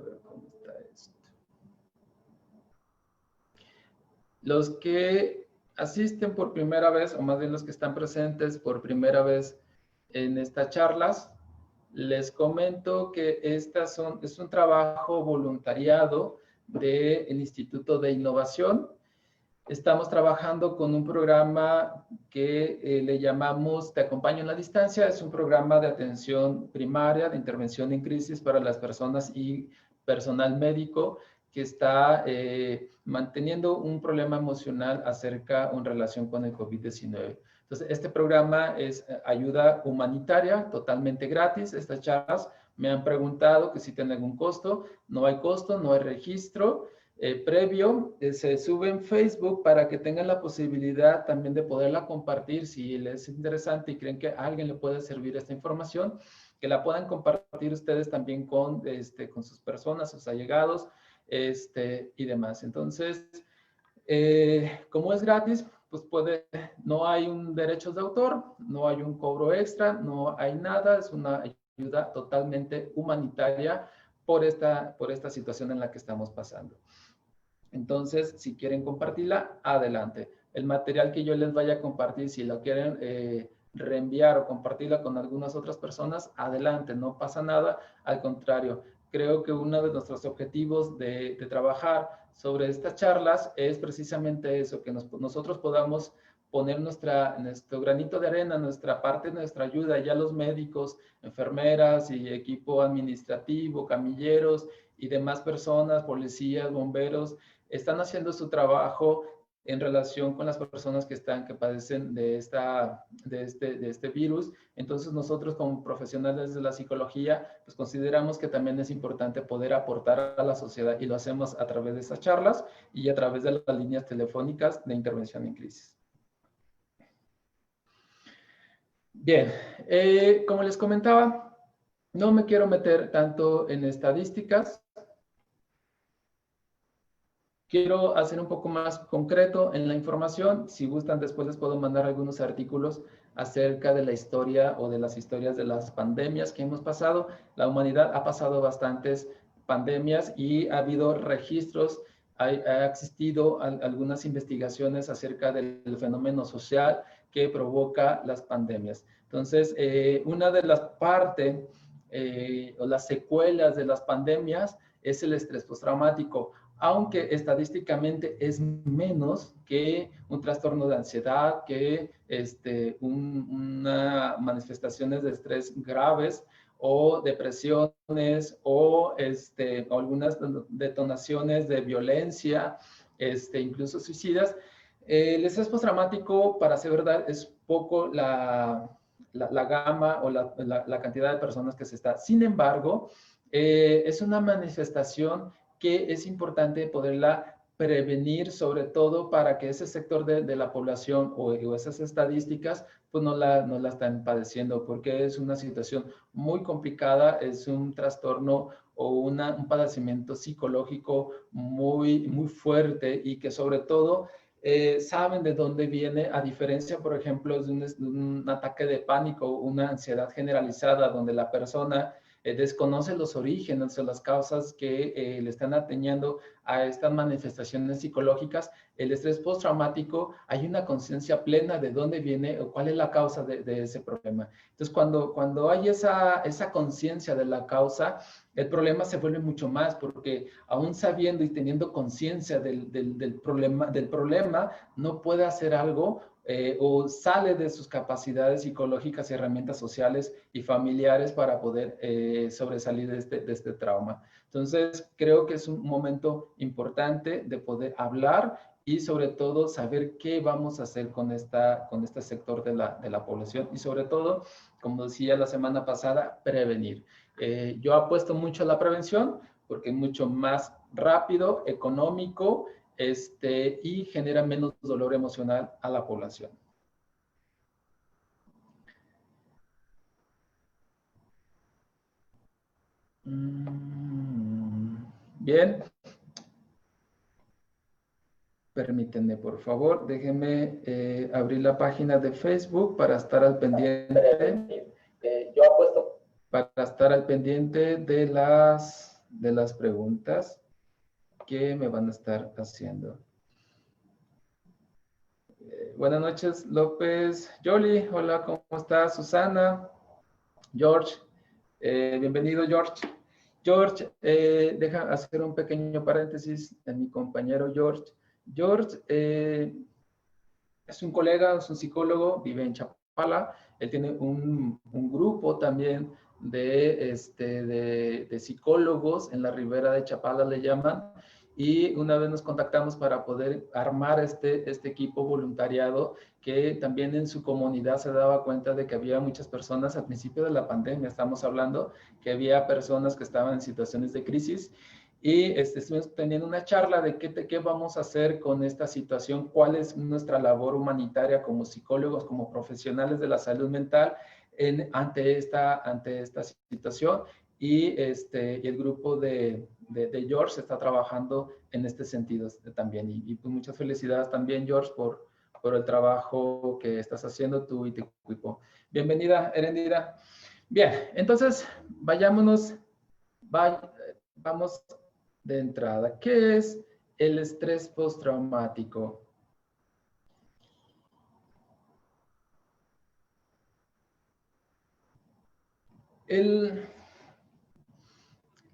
ver cómo está esto. Los que asisten por primera vez, o más bien los que están presentes por primera vez en estas charlas, les comento que es un trabajo voluntariado del Instituto de Innovación. Estamos trabajando con un programa que le llamamos Te Acompaño en la Distancia. Es un programa de atención primaria, de intervención en crisis para las personas y personal médico que está manteniendo un problema emocional acerca o en relación con el COVID-19. Entonces, este programa es ayuda humanitaria, totalmente gratis. Estas charlas me han preguntado que si tienen algún costo. No hay costo, no hay registro previo. Se sube en Facebook para que tengan la posibilidad también de poderla compartir si les es interesante y creen que a alguien le puede servir esta información, que la puedan compartir ustedes también con sus personas, sus allegados y demás. Entonces, como es gratis, pues no hay un derechos de autor, no hay un cobro extra, no hay nada, es una ayuda totalmente humanitaria por esta situación en la que estamos pasando. Entonces, si quieren compartirla, adelante. El material que yo les vaya a compartir, si lo quieren reenviar o compartirla con algunas otras personas, adelante, no pasa nada. Al contrario, creo que uno de nuestros objetivos de trabajar sobre estas charlas es precisamente eso, que nosotros podamos poner nuestro granito de arena, nuestra parte, nuestra ayuda, ya los médicos, enfermeras y equipo administrativo, camilleros y demás personas, policías, bomberos, están haciendo su trabajo en relación con las personas que padecen de este virus. Entonces nosotros como profesionales de la psicología, pues consideramos que también es importante poder aportar a la sociedad y lo hacemos a través de estas charlas y a través de las líneas telefónicas de intervención en crisis. Bien, como les comentaba, no me quiero meter tanto en estadísticas. Quiero hacer un poco más concreto en la información. Si gustan, después les puedo mandar algunos artículos acerca de la historia o de las historias de las pandemias que hemos pasado. La humanidad ha pasado bastantes pandemias y ha habido registros, ha existido algunas investigaciones acerca del fenómeno social que provoca las pandemias. Entonces, una de las partes o las secuelas de las pandemias es el estrés postraumático, aunque estadísticamente es menos que un trastorno de ansiedad, que unas manifestaciones de estrés graves o depresiones o algunas detonaciones de violencia, incluso suicidas. El estrés postraumático, para ser verdad, es poco la gama o la cantidad de personas que se está. Sin embargo, es una manifestación que es importante poderla prevenir, sobre todo para que ese sector de la población o esas estadísticas pues no la están padeciendo, porque es una situación muy complicada, es un trastorno o un padecimiento psicológico muy, muy fuerte y que sobre todo saben de dónde viene, a diferencia, por ejemplo, de un ataque de pánico, una ansiedad generalizada donde la persona desconoce los orígenes o las causas que le están atañendo a estas manifestaciones psicológicas. El estrés postraumático, hay una conciencia plena de dónde viene o cuál es la causa de ese problema. Entonces, cuando hay esa conciencia de la causa, el problema se vuelve mucho más, porque aún sabiendo y teniendo conciencia del problema, no puede hacer algo o sale de sus capacidades psicológicas y herramientas sociales y familiares para poder sobresalir de este trauma. Entonces, creo que es un momento importante de poder hablar y sobre todo saber qué vamos a hacer con este sector de la población y sobre todo, como decía la semana pasada, prevenir. Yo apuesto mucho a la prevención porque es mucho más rápido, económico, y genera menos dolor emocional a la población. Bien. Permítanme, por favor, déjenme abrir la página de Facebook para estar al pendiente. Yo apuesto. Para estar al pendiente de las las preguntas que me van a estar haciendo. Buenas noches, López. Yoli, hola, ¿cómo estás? Susana, George, bienvenido, George. George, deja hacer un pequeño paréntesis en mi compañero George. George es un colega, es un psicólogo, vive en Chapala. Él tiene un grupo también de psicólogos en la Ribera de Chapala, le llaman. Y una vez nos contactamos para poder armar este equipo voluntariado, que también en su comunidad se daba cuenta de que había muchas personas al principio de la pandemia, estamos hablando, que había personas que estaban en situaciones de crisis. Y estuvimos teniendo una charla de qué vamos a hacer con esta situación, cuál es nuestra labor humanitaria como psicólogos, como profesionales de la salud mental ante esta situación. Y el grupo de George está trabajando en este sentido también. Y pues muchas felicidades también, George, por el trabajo que estás haciendo tú y tu equipo. Bienvenida, Erendira. Bien, entonces vamos de entrada. ¿Qué es el estrés postraumático?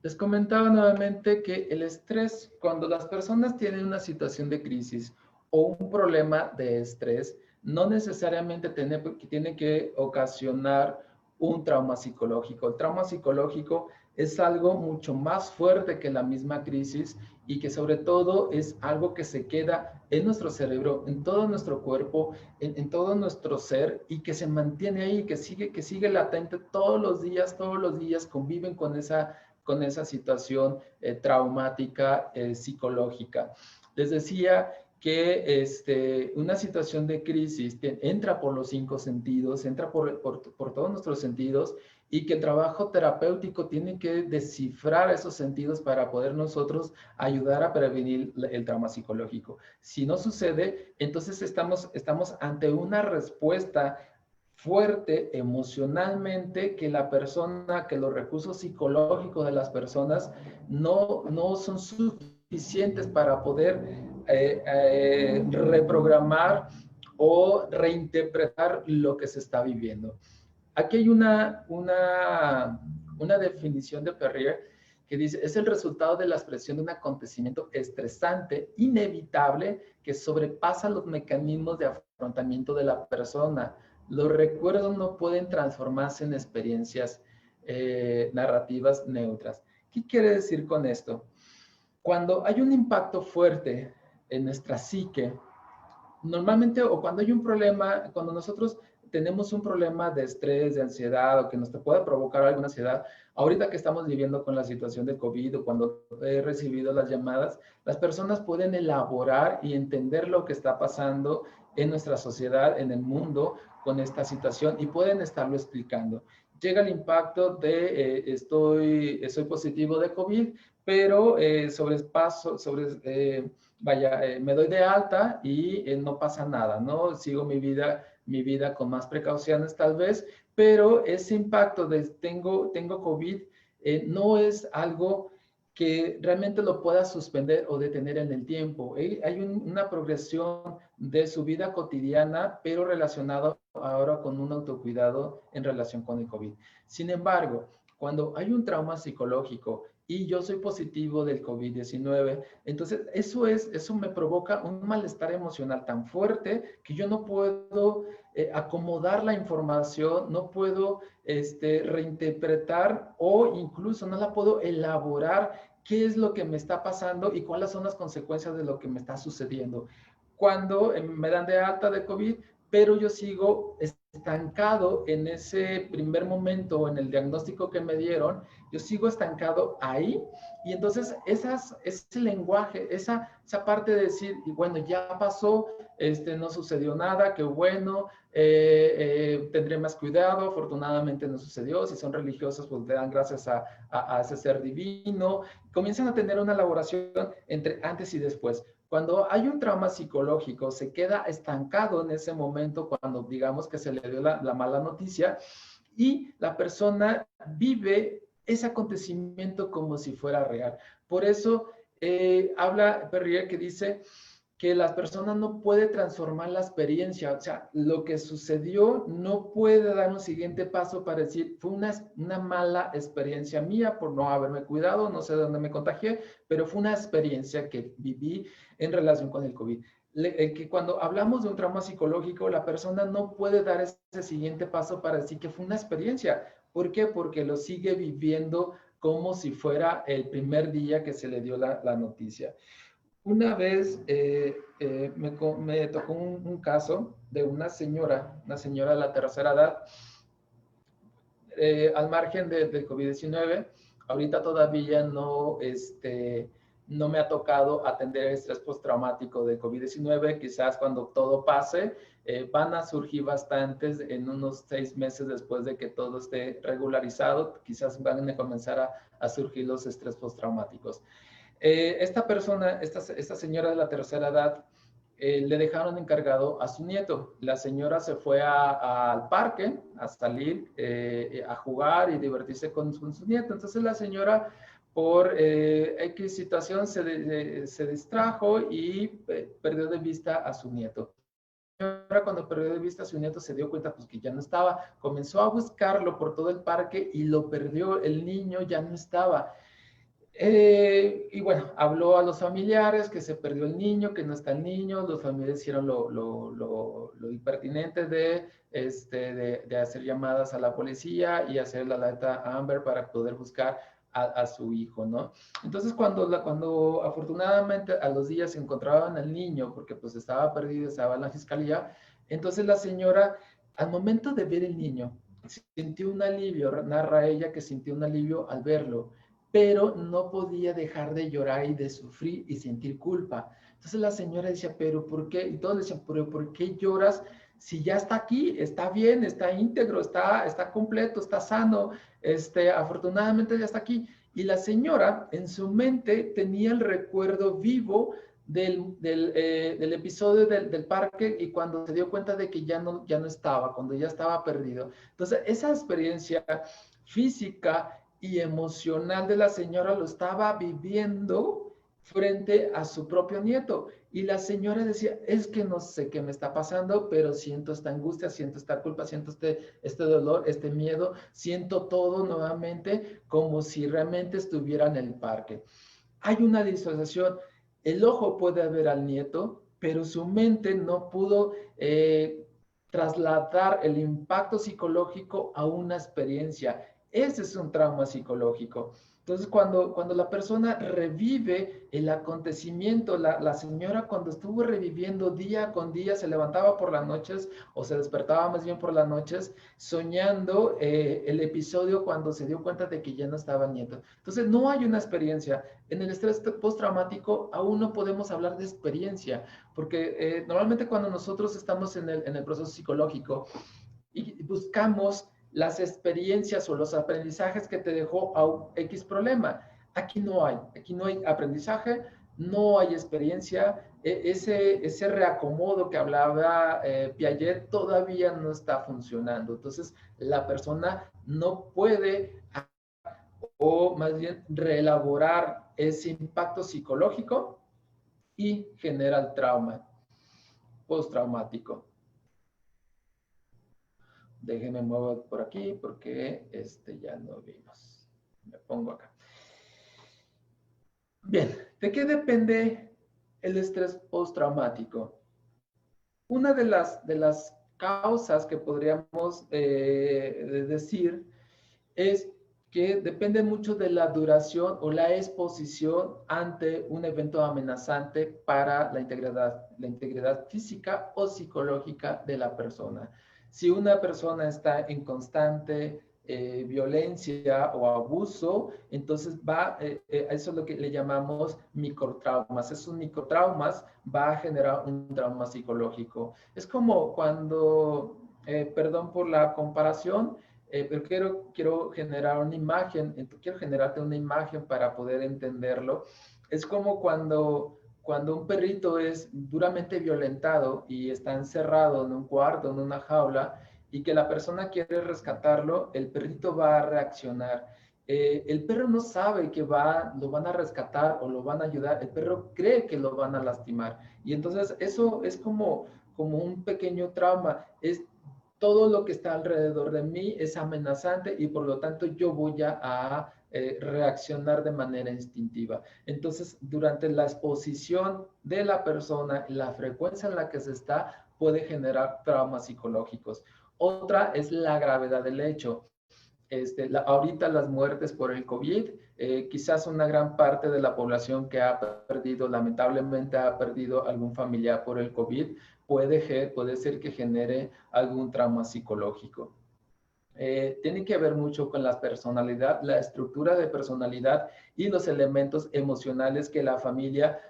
Les comentaba nuevamente que el estrés, cuando las personas tienen una situación de crisis o un problema de estrés, no necesariamente tiene que ocasionar un trauma psicológico. El trauma psicológico es algo mucho más fuerte que la misma crisis y que sobre todo es algo que se queda en nuestro cerebro, en todo nuestro cuerpo, en todo nuestro ser, y que se mantiene ahí, que sigue latente todos los días conviven con esa situación traumática psicológica. Les decía que una situación de crisis entra por los 5 sentidos, entra por todos nuestros sentidos, y que el trabajo terapéutico tiene que descifrar esos sentidos para poder nosotros ayudar a prevenir el trauma psicológico. Si no sucede, entonces estamos ante una respuesta fuerte emocionalmente, que los recursos psicológicos de las personas no son suficientes para poder reprogramar o reinterpretar lo que se está viviendo. Aquí hay una definición de Perrier que dice: es el resultado de la expresión de un acontecimiento estresante, inevitable, que sobrepasa los mecanismos de afrontamiento de la persona. Los recuerdos no pueden transformarse en experiencias narrativas neutras. ¿Qué quiere decir con esto? Cuando hay un impacto fuerte en nuestra psique, normalmente, o cuando hay un problema, cuando nosotros tenemos un problema de estrés, de ansiedad, o que nos pueda provocar alguna ansiedad, ahorita que estamos viviendo con la situación de COVID, o cuando he recibido las llamadas, las personas pueden elaborar y entender lo que está pasando en nuestra sociedad, en el mundo, con esta situación, y pueden estarlo explicando. Llega el impacto de soy positivo de COVID, pero me doy de alta y no pasa nada, ¿no? Sigo mi vida con más precauciones tal vez, pero ese impacto de tengo COVID no es algo que realmente lo pueda suspender o detener en el tiempo. Hay una progresión de su vida cotidiana, pero relacionado ahora con un autocuidado en relación con el COVID. Sin embargo, cuando hay un trauma psicológico y yo soy positivo del COVID-19, entonces eso me provoca un malestar emocional tan fuerte que yo no puedo acomodar la información, no puedo reinterpretar, o incluso no la puedo elaborar qué es lo que me está pasando y cuáles son las consecuencias de lo que me está sucediendo. Cuando me dan de alta de COVID, pero yo sigo estancado en ese primer momento, en el diagnóstico que me dieron, yo sigo estancado ahí, y entonces ese lenguaje, esa parte de decir, y bueno, ya pasó, no sucedió nada, qué bueno, tendré más cuidado, afortunadamente no sucedió, si son religiosos, pues le dan gracias a ese ser divino, comienzan a tener una elaboración entre antes y después. Cuando hay un trauma psicológico, se queda estancado en ese momento, cuando digamos que se le dio la mala noticia, y la persona vive ese acontecimiento como si fuera real. Por eso habla Perrier, que dice que la persona no puede transformar la experiencia, o sea, lo que sucedió no puede dar un siguiente paso para decir, fue una mala experiencia mía por no haberme cuidado, no sé dónde me contagié, pero fue una experiencia que viví en relación con el COVID. Que cuando hablamos de un trauma psicológico, la persona no puede dar ese siguiente paso para decir que fue una experiencia. ¿Por qué? Porque lo sigue viviendo como si fuera el primer día que se le dio la noticia. Una vez me tocó un caso de una señora de la tercera edad, al margen del COVID-19. Ahorita todavía no me ha tocado atender el estrés postraumático de COVID-19. Quizás cuando todo pase, van a surgir bastantes en unos 6 meses después de que todo esté regularizado. Quizás van a comenzar a surgir los estrés postraumáticos. Esta persona, esta señora de la tercera edad, le dejaron encargado a su nieto. La señora se fue al parque a salir, a jugar y divertirse con su nieto. Entonces la señora, por X situación, se distrajo y perdió de vista a su nieto. Cuando perdió de vista a su nieto, se dio cuenta pues, que ya no estaba. Comenzó a buscarlo por todo el parque y lo perdió. El niño ya no estaba. Y bueno, habló a los familiares que se perdió el niño, que no está el niño. Los familiares hicieron lo impertinente de hacer llamadas a la policía y hacer la alerta Amber para poder buscar a su hijo, ¿no? Entonces, cuando afortunadamente a los días encontraban al niño, porque pues estaba perdido, estaba en la fiscalía, entonces la señora, al momento de ver el niño, sintió un alivio, narra ella que sintió un alivio al verlo, pero no podía dejar de llorar y de sufrir y sentir culpa. Entonces la señora decía, pero ¿por qué? Y todos le decían, pero ¿por qué lloras si ya está aquí, está bien, está íntegro, está completo, está sano, afortunadamente ya está aquí? Y la señora en su mente tenía el recuerdo vivo del episodio del parque, y cuando se dio cuenta de que ya no estaba, cuando ya estaba perdido. Entonces esa experiencia física y emocional de la señora lo estaba viviendo frente a su propio nieto. Y la señora decía, es que no sé qué me está pasando, pero siento esta angustia, siento esta culpa, siento este dolor, este miedo, siento todo nuevamente como si realmente estuviera en el parque. Hay una disociación. El ojo puede ver al nieto, pero su mente no pudo trasladar el impacto psicológico a una experiencia. Ese es un trauma psicológico. Entonces, cuando la persona revive el acontecimiento, la señora cuando estuvo reviviendo día con día, se levantaba por las noches o se despertaba más bien por las noches, soñando el episodio cuando se dio cuenta de que ya no estaba el nieto. Entonces, no hay una experiencia. En el estrés postraumático aún no podemos hablar de experiencia, porque normalmente cuando nosotros estamos en el proceso psicológico y buscamos las experiencias o los aprendizajes que te dejó a X problema, aquí no hay aprendizaje, no hay experiencia. Ese reacomodo que hablaba Piaget todavía no está funcionando. Entonces, la persona no puede, o más bien reelaborar ese impacto psicológico, y genera el trauma postraumático. Déjenme mover por aquí porque ya no vimos. Me pongo acá. Bien, ¿de qué depende el estrés postraumático? Una de las causas que podríamos decir es que depende mucho de la duración o la exposición ante un evento amenazante para la integridad física o psicológica de la persona. Si una persona está en constante violencia o abuso, entonces eso es lo que le llamamos microtraumas. Esos microtraumas va a generar un trauma psicológico. Es como cuando, perdón por la comparación, pero quiero generar una imagen, quiero generarte una imagen para poder entenderlo. Es como cuando un perrito es duramente violentado y está encerrado en un cuarto, en una jaula, y que la persona quiere rescatarlo, el perrito va a reaccionar. el perro no sabe que lo van a rescatar o lo van a ayudar, el perro cree que lo van a lastimar. Y entonces eso es como un pequeño trauma, es todo lo que está alrededor de mí es amenazante y por lo tanto yo voy a reaccionar de manera instintiva. Entonces, durante la exposición de la persona, la frecuencia en la que se está puede generar traumas psicológicos. Otra es la gravedad del hecho. Ahorita las muertes por el COVID, quizás una gran parte de la población que ha perdido, lamentablemente ha perdido algún familiar por el COVID, puede ser que genere algún trauma psicológico. Tiene que ver mucho con la personalidad, la estructura de personalidad y los elementos emocionales que la familia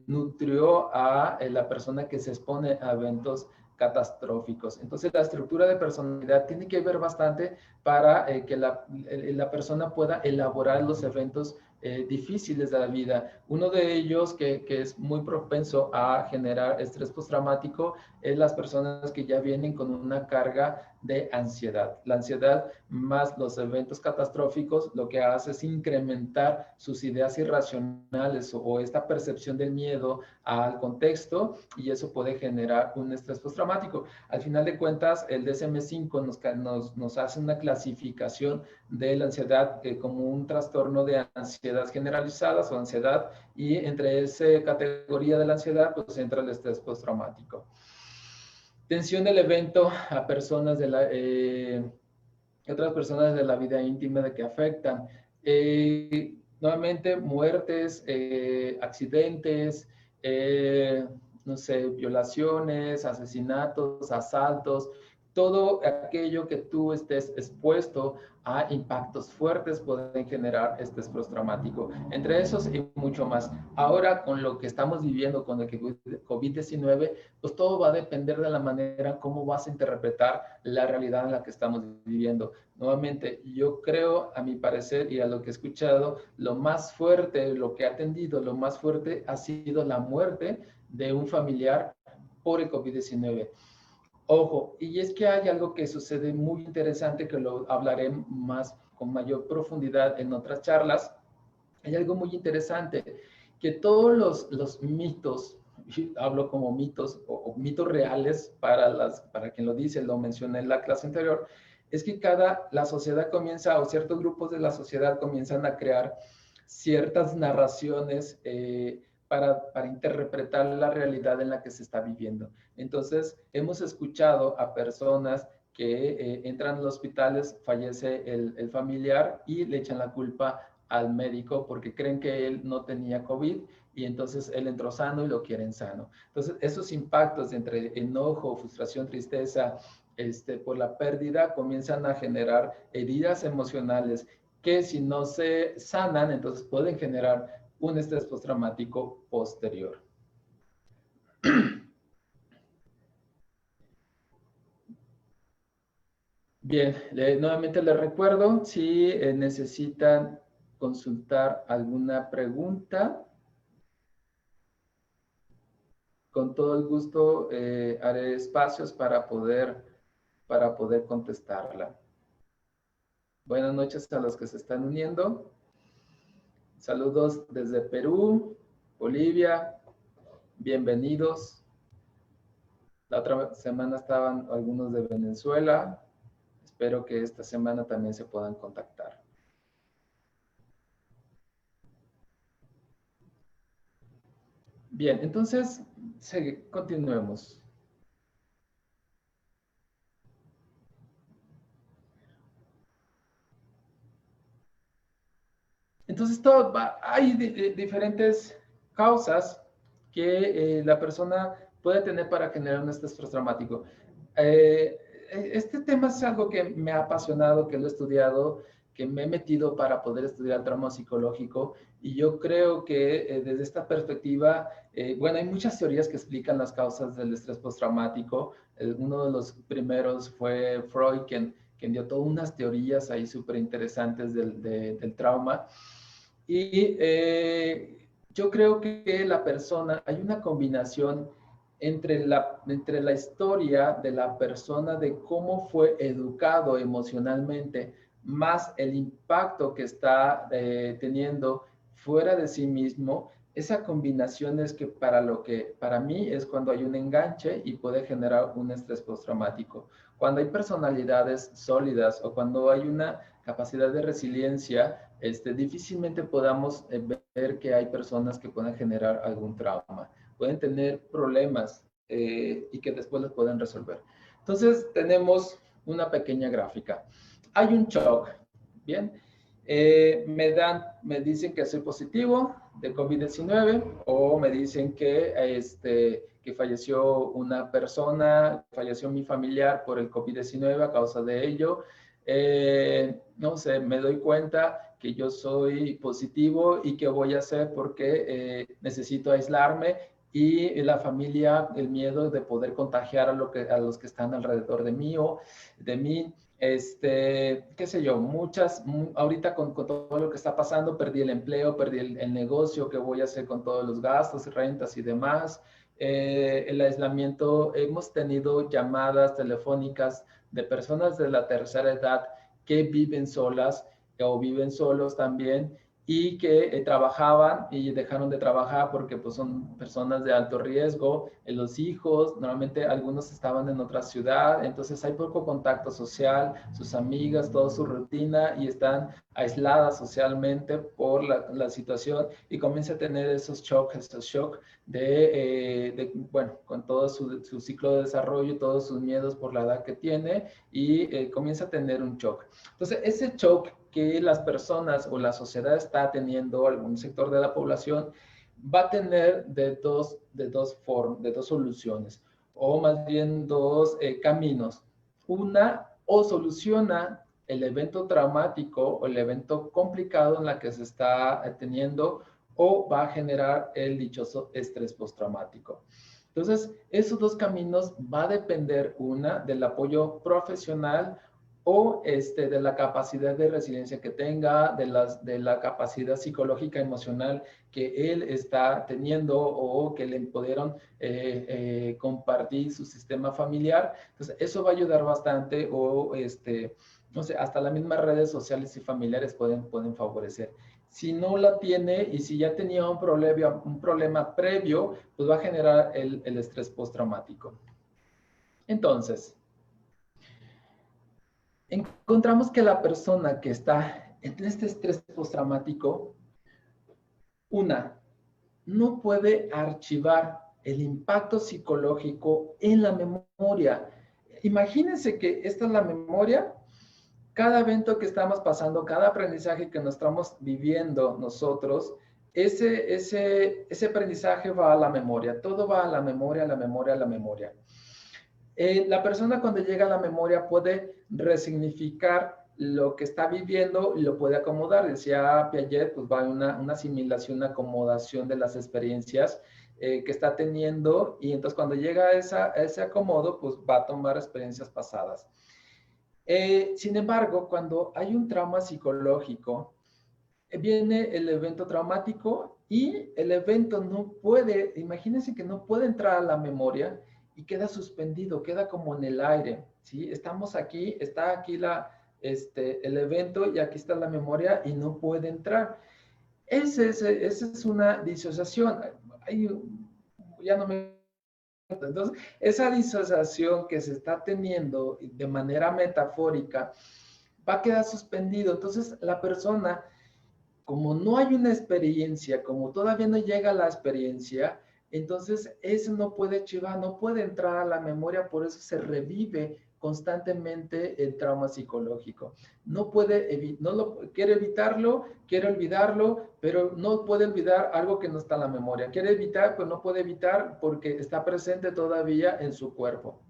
nutrió a la persona que se expone a eventos catastróficos. Entonces, la estructura de personalidad tiene que ver bastante para que la persona pueda elaborar los eventos difíciles de la vida. Uno de ellos que es muy propenso a generar estrés postraumático es las personas que ya vienen con una carga de ansiedad. La ansiedad más los eventos catastróficos lo que hace es incrementar sus ideas irracionales o esta percepción del miedo al contexto y eso puede generar un estrés postraumático. Al final de cuentas, el DSM-5 nos hace una clasificación de la ansiedad como un trastorno de ansiedad generalizadas o ansiedad y entre esa categoría de la ansiedad pues entra el estrés postraumático. Tensión del evento a personas otras personas de la vida íntima de que afectan. Nuevamente, muertes, accidentes, no sé, violaciones, asesinatos, asaltos, todo aquello que tú estés expuesto a impactos fuertes pueden generar estrés postraumático. Entre esos y mucho más. Ahora, con lo que estamos viviendo con el COVID-19, pues todo va a depender de la manera como vas a interpretar la realidad en la que estamos viviendo. Nuevamente, yo creo, a mi parecer y a lo que he escuchado, lo más fuerte, lo que ha atendido, lo más fuerte ha sido la muerte de un familiar por el COVID-19. Ojo, y es que hay algo que sucede muy interesante que lo hablaré más con mayor profundidad en otras charlas. Hay algo muy interesante, que todos los mitos, hablo como mitos o mitos reales para quien lo dice, lo mencioné en la clase anterior, es que la sociedad comienza, o ciertos grupos de la sociedad comienzan a crear ciertas narraciones para interpretar la realidad en la que se está viviendo. Entonces, hemos escuchado a personas que entran a los hospitales, fallece el familiar y le echan la culpa al médico porque creen que él no tenía COVID y entonces él entró sano y lo quieren sano. Entonces, esos impactos entre enojo, frustración, tristeza, por la pérdida comienzan a generar heridas emocionales que si no se sanan, entonces pueden generar un estrés postraumático posterior. Bien, nuevamente les recuerdo, si necesitan consultar alguna pregunta, con todo el gusto haré espacios para poder contestarla. Buenas noches a los que se están uniendo. Saludos desde Perú, Bolivia, bienvenidos. La otra semana estaban algunos de Venezuela. Espero que esta semana también se puedan contactar. Bien, entonces continuemos. Entonces, hay diferentes causas que la persona puede tener para generar un estrés postraumático. Este tema es algo que me ha apasionado, que lo he estudiado, que me he metido para poder estudiar el trauma psicológico y yo creo que desde esta perspectiva, bueno, hay muchas teorías que explican las causas del estrés postraumático. Uno de los primeros fue Freud, quien dio todas unas teorías ahí súper interesantes del trauma. Y yo creo que la persona, hay una combinación entre la historia de la persona, de cómo fue educado emocionalmente más el impacto que está teniendo fuera de sí mismo, esa combinación es que para mí es cuando hay un enganche y puede generar un estrés postraumático. Cuando hay personalidades sólidas o cuando hay una capacidad de resiliencia, difícilmente podamos ver que hay personas que puedan generar algún trauma. Pueden tener problemas y que después los pueden resolver. Entonces tenemos una pequeña gráfica. Hay un shock, ¿bien? Me dicen que soy positivo de COVID-19 o me dicen que falleció una persona, falleció mi familiar por el COVID-19 a causa de ello. No sé, me doy cuenta que yo soy positivo y qué voy a hacer porque necesito aislarme y la familia, el miedo de poder contagiar a los que están alrededor de mí o de mí. Qué sé yo, ahorita con todo lo que está pasando, perdí el empleo, perdí el negocio, qué voy a hacer con todos los gastos, rentas y demás. El aislamiento, hemos tenido llamadas telefónicas de personas de la tercera edad que viven solas o viven solos también y que trabajaban y dejaron de trabajar porque pues, son personas de alto riesgo, los hijos, normalmente algunos estaban en otra ciudad, entonces hay poco contacto social, sus amigas, toda su rutina y están aisladas socialmente por la situación y comienza a tener estos shocks bueno, con todo su ciclo de desarrollo, todos sus miedos por la edad que tiene y comienza a tener un shock. Entonces, ese shock que las personas o la sociedad está teniendo, algún sector de la población, va a tener de dos soluciones, o más bien dos caminos. Una, o soluciona el evento traumático o el evento complicado en la que se está teniendo, o va a generar el dichoso estrés postraumático. Entonces, esos dos caminos va a depender, una, del apoyo profesional o de la capacidad de resiliencia que tenga, de la capacidad psicológica, emocional que él está teniendo o que le pudieron compartir su sistema familiar. Entonces, eso va a ayudar bastante o, no sé, hasta las mismas redes sociales y familiares pueden favorecer. Si no la tiene y si ya tenía un problema previo, pues va a generar el estrés postraumático. Entonces, encontramos que la persona que está en este estrés postraumático, no puede archivar el impacto psicológico en la memoria. Imagínense que esta es la memoria. Cada evento que estamos pasando, cada aprendizaje que nos estamos viviendo nosotros, ese aprendizaje va a la memoria. Todo va a la memoria, a la memoria, a la memoria. La persona cuando llega a la memoria puede resignificar lo que está viviendo y lo puede acomodar. Decía Piaget, pues va una asimilación, una acomodación de las experiencias que está teniendo y entonces cuando llega a ese acomodo, pues va a tomar experiencias pasadas. Sin embargo, cuando hay un trauma psicológico, viene el evento traumático y el evento no puede, imagínense que no puede entrar a la memoria y queda suspendido, queda como en el aire, ¿sí? Estamos aquí, está aquí el evento y aquí está la memoria y no puede entrar. Esa es una disociación. Ya no me... Entonces, esa disociación que se está teniendo de manera metafórica va a quedar suspendido. Entonces, la persona, como no hay una experiencia, como todavía no llega la experiencia, entonces eso no puede archivar, no puede entrar a la memoria, por eso se revive constantemente el trauma psicológico. No puede, quiere evitarlo, quiere olvidarlo, pero no puede olvidar algo que no está en la memoria. Quiere evitar, pero no puede evitar porque está presente todavía en su cuerpo.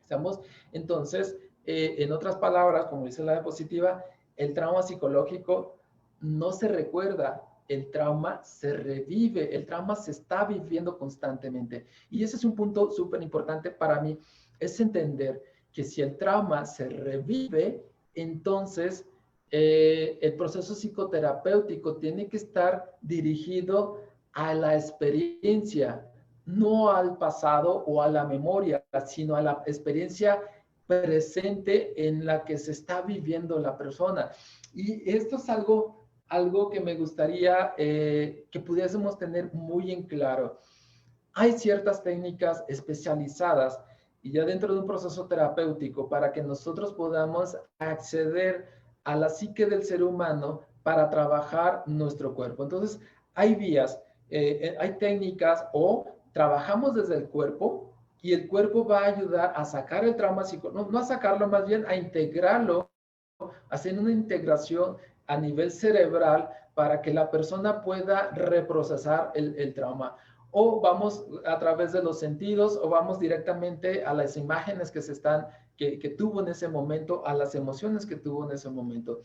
¿Estamos? Entonces, en otras palabras, como dice la diapositiva, el trauma psicológico no se recuerda, el trauma se revive, el trauma se está viviendo constantemente. Y ese es un punto súper importante para mí, es entender que si el trauma se revive, entonces el proceso psicoterapéutico tiene que estar dirigido a la experiencia, no al pasado o a la memoria, sino a la experiencia presente en la que se está viviendo la persona. Y esto es algo que me gustaría que pudiésemos tener muy en claro. Hay ciertas técnicas especializadas y ya dentro de un proceso terapéutico para que nosotros podamos acceder a la psique del ser humano para trabajar nuestro cuerpo. Entonces, hay vías, hay técnicas o trabajamos desde el cuerpo y el cuerpo va a ayudar a sacar el trauma psicológico, no a sacarlo, más bien a integrarlo, haciendo una integración a nivel cerebral para que la persona pueda reprocesar el trauma. O vamos a través de los sentidos o vamos directamente a las imágenes que tuvo en ese momento, a las emociones que tuvo en ese momento.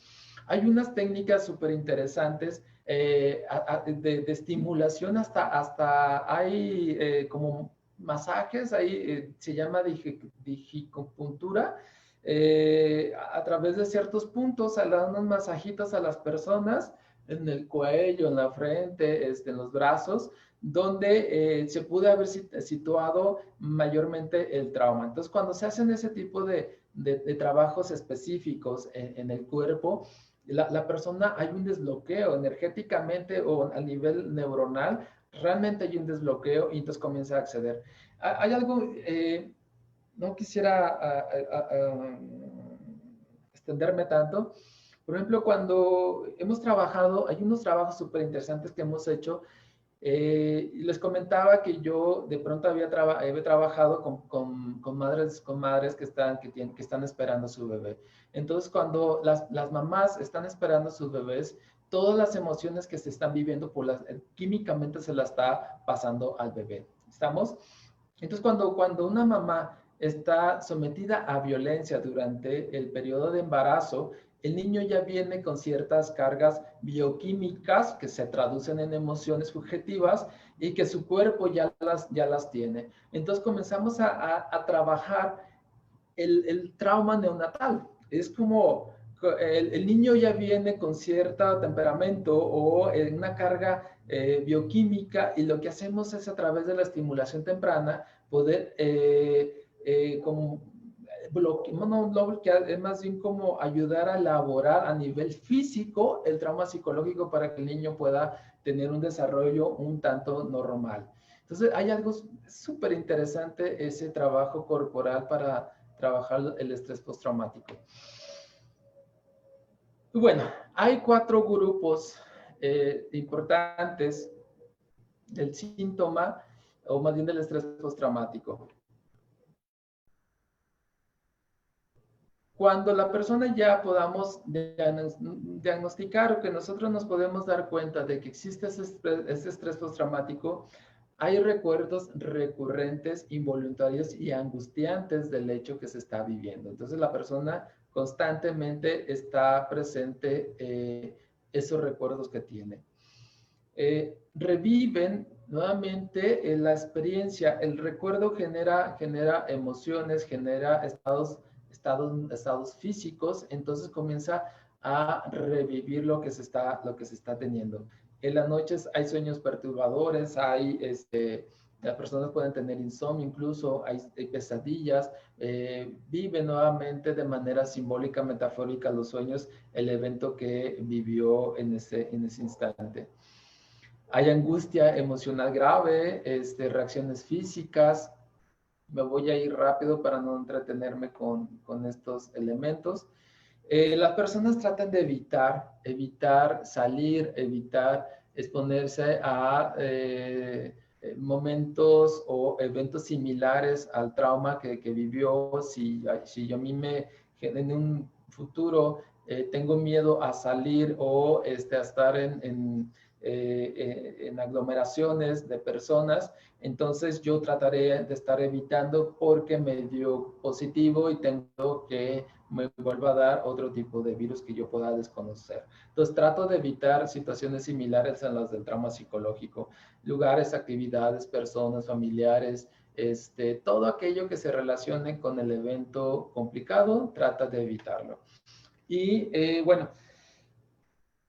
Hay unas técnicas súper interesantes de estimulación, hasta hay como masajes, ahí se llama digicopuntura, a través de ciertos puntos, se le dan unos masajitos a las personas en el cuello, en la frente, en los brazos, donde se pudo haber situado mayormente el trauma. Entonces, cuando se hacen ese tipo de trabajos específicos en el cuerpo, la persona, hay un desbloqueo energéticamente o a nivel neuronal, realmente hay un desbloqueo y entonces comienza a acceder. Hay algo, no quisiera extenderme tanto. Por ejemplo, cuando hemos trabajado, hay unos trabajos súper interesantes que hemos hecho. Les comentaba que yo de pronto había trabajado con madres que están esperando a su bebé. Entonces, cuando las mamás están esperando a sus bebés, todas las emociones que se están viviendo químicamente se las está pasando al bebé. ¿Estamos? Entonces, cuando una mamá está sometida a violencia durante el periodo de embarazo, el niño ya viene con ciertas cargas bioquímicas que se traducen en emociones subjetivas y que su cuerpo ya las tiene. Entonces comenzamos a trabajar el trauma neonatal. Es como el niño ya viene con cierto temperamento o una carga bioquímica y lo que hacemos es a través de la estimulación temprana poder como bloquear, es más bien como ayudar a elaborar a nivel físico el trauma psicológico para que el niño pueda tener un desarrollo un tanto normal. Entonces hay algo súper interesante, ese trabajo corporal para trabajar el estrés postraumático. Y bueno, hay 4 grupos importantes del síntoma o más bien del estrés postraumático. Cuando la persona ya podamos diagnosticar o que nosotros nos podemos dar cuenta de que existe ese estrés postraumático, hay recuerdos recurrentes, involuntarios y angustiantes del hecho que se está viviendo. Entonces la persona constantemente está presente esos recuerdos que tiene. Reviven nuevamente la experiencia, el recuerdo genera emociones, genera estados físicos, entonces comienza a revivir lo que se está teniendo. En las noches hay sueños perturbadores, las personas pueden tener insomnio, incluso hay pesadillas, vive nuevamente de manera simbólica, metafórica los sueños, el evento que vivió en ese instante. Hay angustia emocional grave, reacciones físicas. Me voy a ir rápido para no entretenerme con estos elementos. Las personas tratan de evitar salir, evitar exponerse a momentos o eventos similares al trauma que vivió. Si yo a mí en un futuro tengo miedo a salir o a estar en aglomeraciones de personas, entonces yo trataré de estar evitando porque me dio positivo y tengo que me vuelva a dar otro tipo de virus que yo pueda desconocer. Entonces trato de evitar situaciones similares a las del trauma psicológico, lugares, actividades, personas, familiares, todo aquello que se relacione con el evento complicado, trata de evitarlo. Y bueno,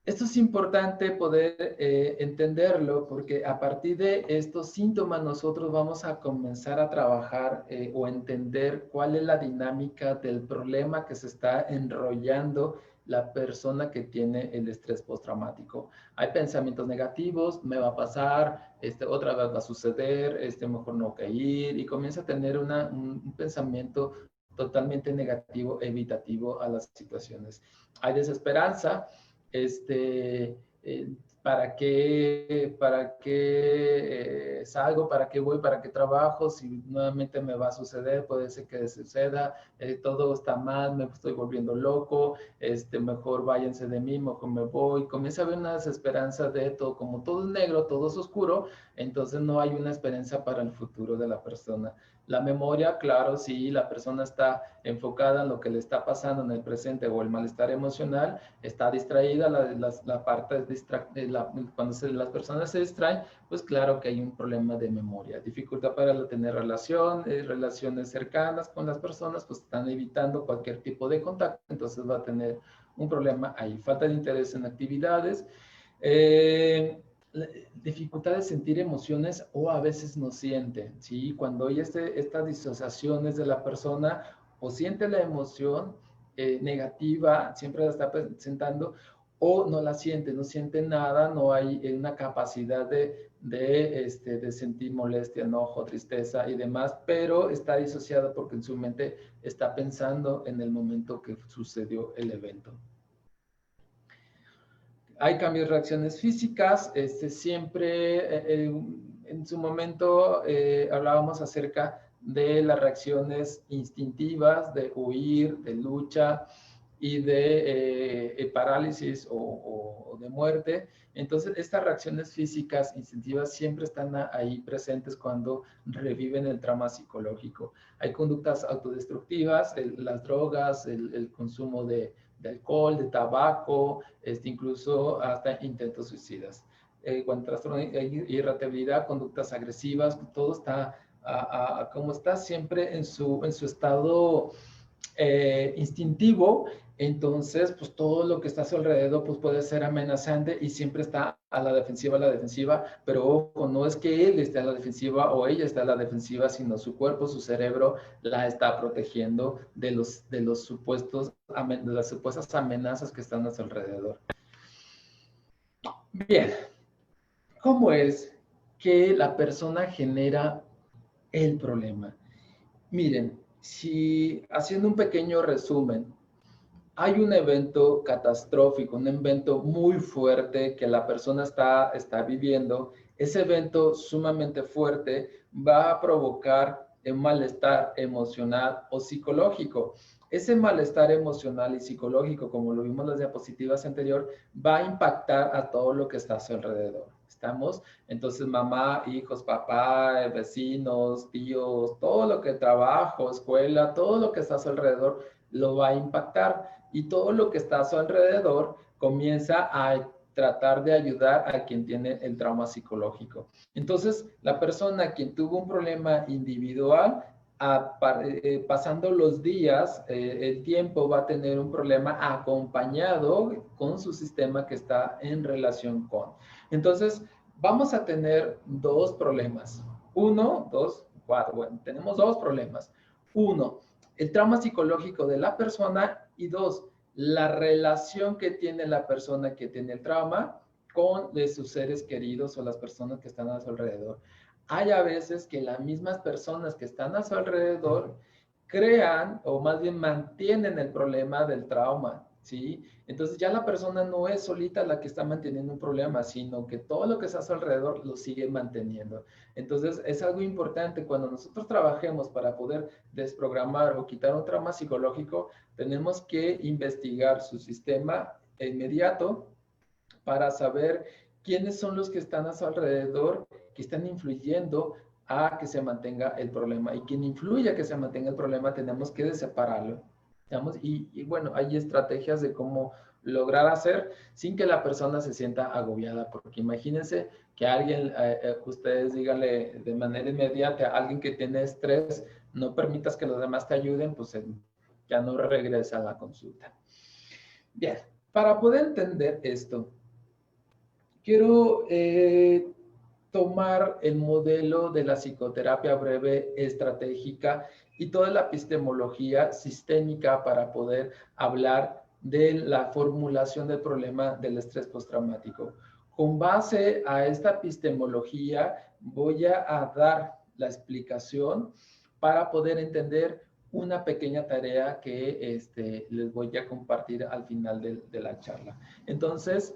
Esto es importante poder entenderlo porque a partir de estos síntomas nosotros vamos a comenzar a trabajar o entender cuál es la dinámica del problema que se está enrollando la persona que tiene el estrés postraumático. Hay pensamientos negativos, me va a pasar, otra vez va a suceder, mejor no que ir, y comienza a tener un pensamiento totalmente negativo, evitativo a las situaciones. Hay desesperanza, ¿para qué salgo? ¿Para qué voy? ¿Para qué trabajo? Si nuevamente me va a suceder, puede ser que suceda, todo está mal, me estoy volviendo loco, mejor váyanse de mí, mejor me voy. Comienza a haber una desesperanza de todo, como todo es negro, todo es oscuro, entonces no hay una esperanza para el futuro de la persona. La memoria, claro, si la persona está enfocada en lo que le está pasando en el presente o el malestar emocional, está distraída, la parte cuando las personas se distraen, pues claro que hay un problema de memoria, dificultad para tener relaciones cercanas con las personas, pues están evitando cualquier tipo de contacto, entonces va a tener un problema ahí, falta de interés en actividades, dificultad de sentir emociones o a veces no siente, ¿sí? Cuando hay estas disociaciones de la persona o siente la emoción negativa, siempre la está presentando, o no la siente, no siente nada, no hay una capacidad de sentir molestia, enojo, tristeza y demás, pero está disociada porque en su mente está pensando en el momento que sucedió el evento. Hay cambios, reacciones físicas, siempre en su momento hablábamos acerca de las reacciones instintivas, de huir, de lucha y de parálisis o de muerte. Entonces, estas reacciones físicas instintivas siempre están ahí presentes cuando reviven el trauma psicológico. Hay conductas autodestructivas, las drogas, el consumo de alcohol, de tabaco, incluso hasta intentos suicidas. Cuando trastorno de irritabilidad, conductas agresivas, todo está como está siempre en su estado instintivo, entonces pues todo lo que está a su alrededor pues puede ser amenazante y siempre está a la defensiva, pero ojo, no es que él esté a la defensiva o ella está a la defensiva, sino su cuerpo, su cerebro la está protegiendo de las supuestas amenazas que están a su alrededor. Bien, ¿cómo es que la persona genera el problema? Miren, si haciendo un pequeño resumen, hay un evento catastrófico, un evento muy fuerte que la persona está viviendo, ese evento sumamente fuerte va a provocar un malestar emocional o psicológico. Ese malestar emocional y psicológico, como lo vimos en las diapositivas anterior, va a impactar a todo lo que está a su alrededor. ¿Estamos? Entonces, mamá, hijos, papá, vecinos, tíos, todo lo que trabajo, escuela, todo lo que está a su alrededor lo va a impactar y todo lo que está a su alrededor comienza a tratar de ayudar a quien tiene el trauma psicológico. Entonces, la persona quien tuvo un problema individual, pasando los días, el tiempo va a tener un problema acompañado con su sistema que está en relación con. Entonces, vamos a tener dos problemas. Uno, dos, cuatro. Bueno, tenemos dos problemas. Uno, el trauma psicológico de la persona y dos, la relación que tiene la persona que tiene el trauma con sus seres queridos o las personas que están a su alrededor. Hay a veces que las mismas personas que están a su alrededor crean o más bien mantienen el problema del trauma, ¿sí? Entonces ya la persona no es solita la que está manteniendo un problema, sino que todo lo que está a su alrededor lo sigue manteniendo. Entonces es algo importante cuando nosotros trabajemos para poder desprogramar o quitar un trauma psicológico, tenemos que investigar su sistema inmediato para saber quiénes son los que están a su alrededor, que están influyendo a que se mantenga el problema. Y quien influye a que se mantenga el problema, tenemos que separarlo. Y bueno, hay estrategias de cómo lograr hacer sin que la persona se sienta agobiada, porque imagínense que alguien, ustedes díganle de manera inmediata a alguien que tiene estrés, no permitas que los demás te ayuden, pues ya no regresa a la consulta. Bien, para poder entender esto, quiero tomar el modelo de la psicoterapia breve estratégica y toda la epistemología sistémica para poder hablar de la formulación del problema del estrés postraumático. Con base a esta epistemología voy a dar la explicación para poder entender una pequeña tarea que les voy a compartir al final de la charla. Entonces,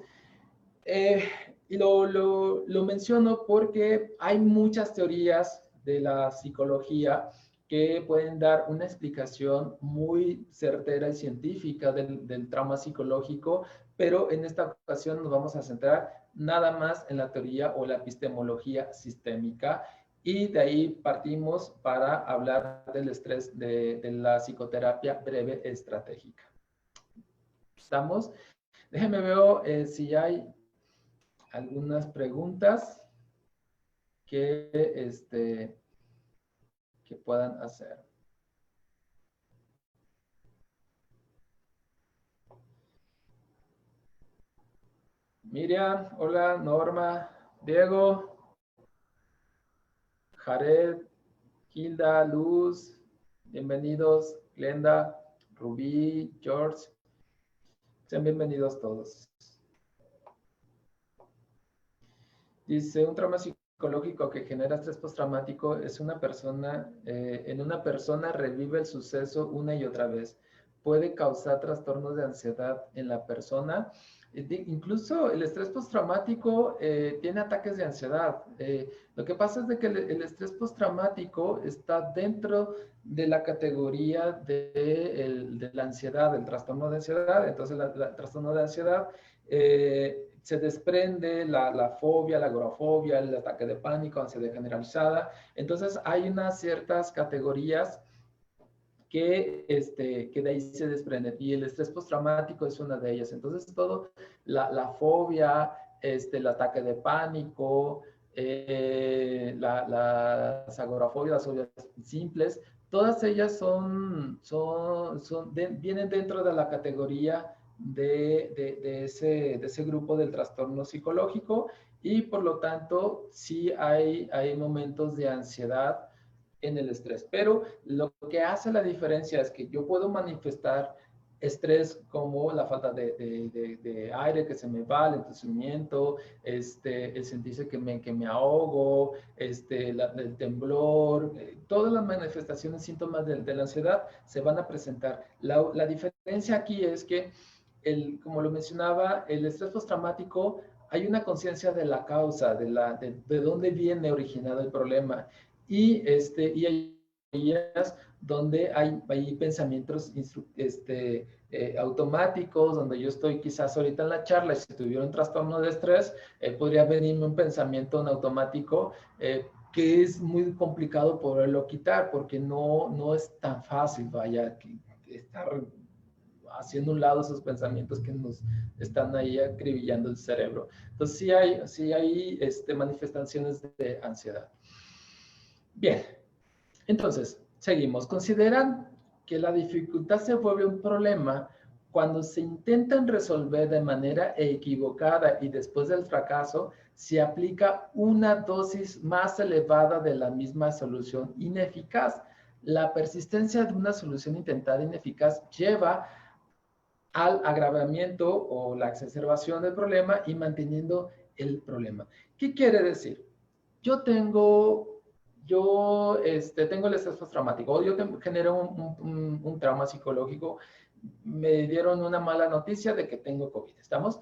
lo menciono porque hay muchas teorías de la psicología que pueden dar una explicación muy certera y científica del trauma psicológico, pero en esta ocasión nos vamos a centrar nada más en la teoría o la epistemología sistémica, y de ahí partimos para hablar del estrés de la psicoterapia breve estratégica. ¿Estamos? Déjenme ver si hay algunas preguntas que puedan hacer. Miriam, hola, Norma, Diego, Jared, Hilda, Luz, bienvenidos, Glenda, Rubí, George, sean bienvenidos todos. Dice, un trauma psicológico que genera estrés postraumático es una persona, en una persona revive el suceso una y otra vez. Puede causar trastornos de ansiedad en la persona. Incluso el estrés postraumático tiene ataques de ansiedad. Lo que pasa es de que el estrés postraumático está dentro de la categoría de la ansiedad, del trastorno de ansiedad. Entonces, el trastorno de ansiedad se desprende la fobia, la agorafobia, el ataque de pánico, ansiedad generalizada. Entonces, hay unas ciertas categorías que de ahí se desprenden, y el estrés postraumático es una de ellas. Entonces, todo, la fobia, el ataque de pánico, las agorafobias, las fobias simples, todas ellas vienen dentro de la categoría de ese grupo del trastorno psicológico, y por lo tanto sí hay momentos de ansiedad en el estrés. Pero lo que hace la diferencia es que yo puedo manifestar estrés como la falta de aire que se me va, el entusiasmamiento, el sentirse que me ahogo, el temblor, todas las manifestaciones, síntomas de la ansiedad se van a presentar. La diferencia aquí es que, como lo mencionaba, el estrés postraumático, hay una conciencia de la causa, de dónde viene originado el problema. Y hay días donde hay pensamientos automáticos, donde yo estoy quizás ahorita en la charla y si tuviera un trastorno de estrés, podría venirme un pensamiento en automático que es muy complicado poderlo quitar, porque no es tan fácil, vaya, estar haciendo un lado esos pensamientos que nos están ahí acribillando el cerebro. Entonces sí hay manifestaciones de ansiedad. Bien, entonces, seguimos. Consideran que la dificultad se vuelve un problema cuando se intentan resolver de manera equivocada y después del fracaso se aplica una dosis más elevada de la misma solución ineficaz. La persistencia de una solución intentada ineficaz lleva al agravamiento o la exacerbación del problema y manteniendo el problema. ¿Qué quiere decir? Yo tengo el estrés postraumático, o yo genero un trauma psicológico, me dieron una mala noticia de que tengo COVID, ¿estamos?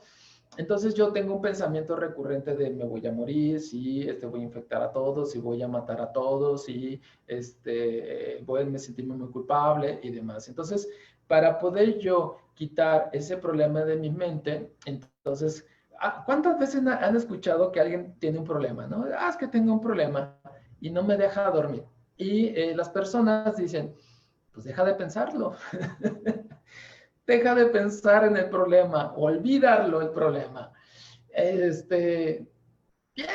Entonces yo tengo un pensamiento recurrente de me voy a morir, sí, voy a infectar a todos, y voy a matar a todos, y voy a sentirme muy culpable y demás. Entonces, para poder yo quitar ese problema de mi mente, entonces, ¿cuántas veces han escuchado que alguien tiene un problema, no? Es que tengo un problema y no me deja dormir. Y las personas dicen, pues deja de pensarlo. Deja de pensar en el problema, olvídalo el problema. Bien,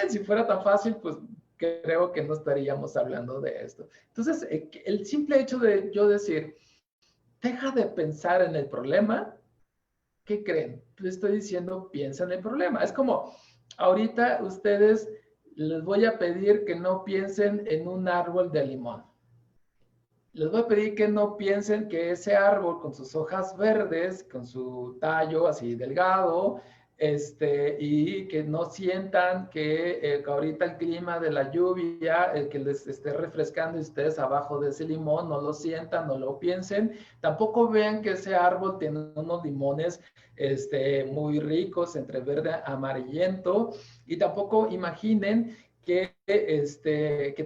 si fuera tan fácil, pues creo que no estaríamos hablando de esto. Entonces, el simple hecho de yo decir, deja de pensar en el problema, ¿qué creen? Le estoy diciendo, piensa en el problema. Es como, ahorita ustedes les voy a pedir que no piensen en un árbol de limón. Les voy a pedir que no piensen que ese árbol con sus hojas verdes, con su tallo así delgado, y que no sientan que ahorita el clima de la lluvia, que les esté refrescando y ustedes abajo de ese limón, no lo sientan, no lo piensen. Tampoco vean que ese árbol tiene unos limones muy ricos, entre verde amarillento, y tampoco imaginen que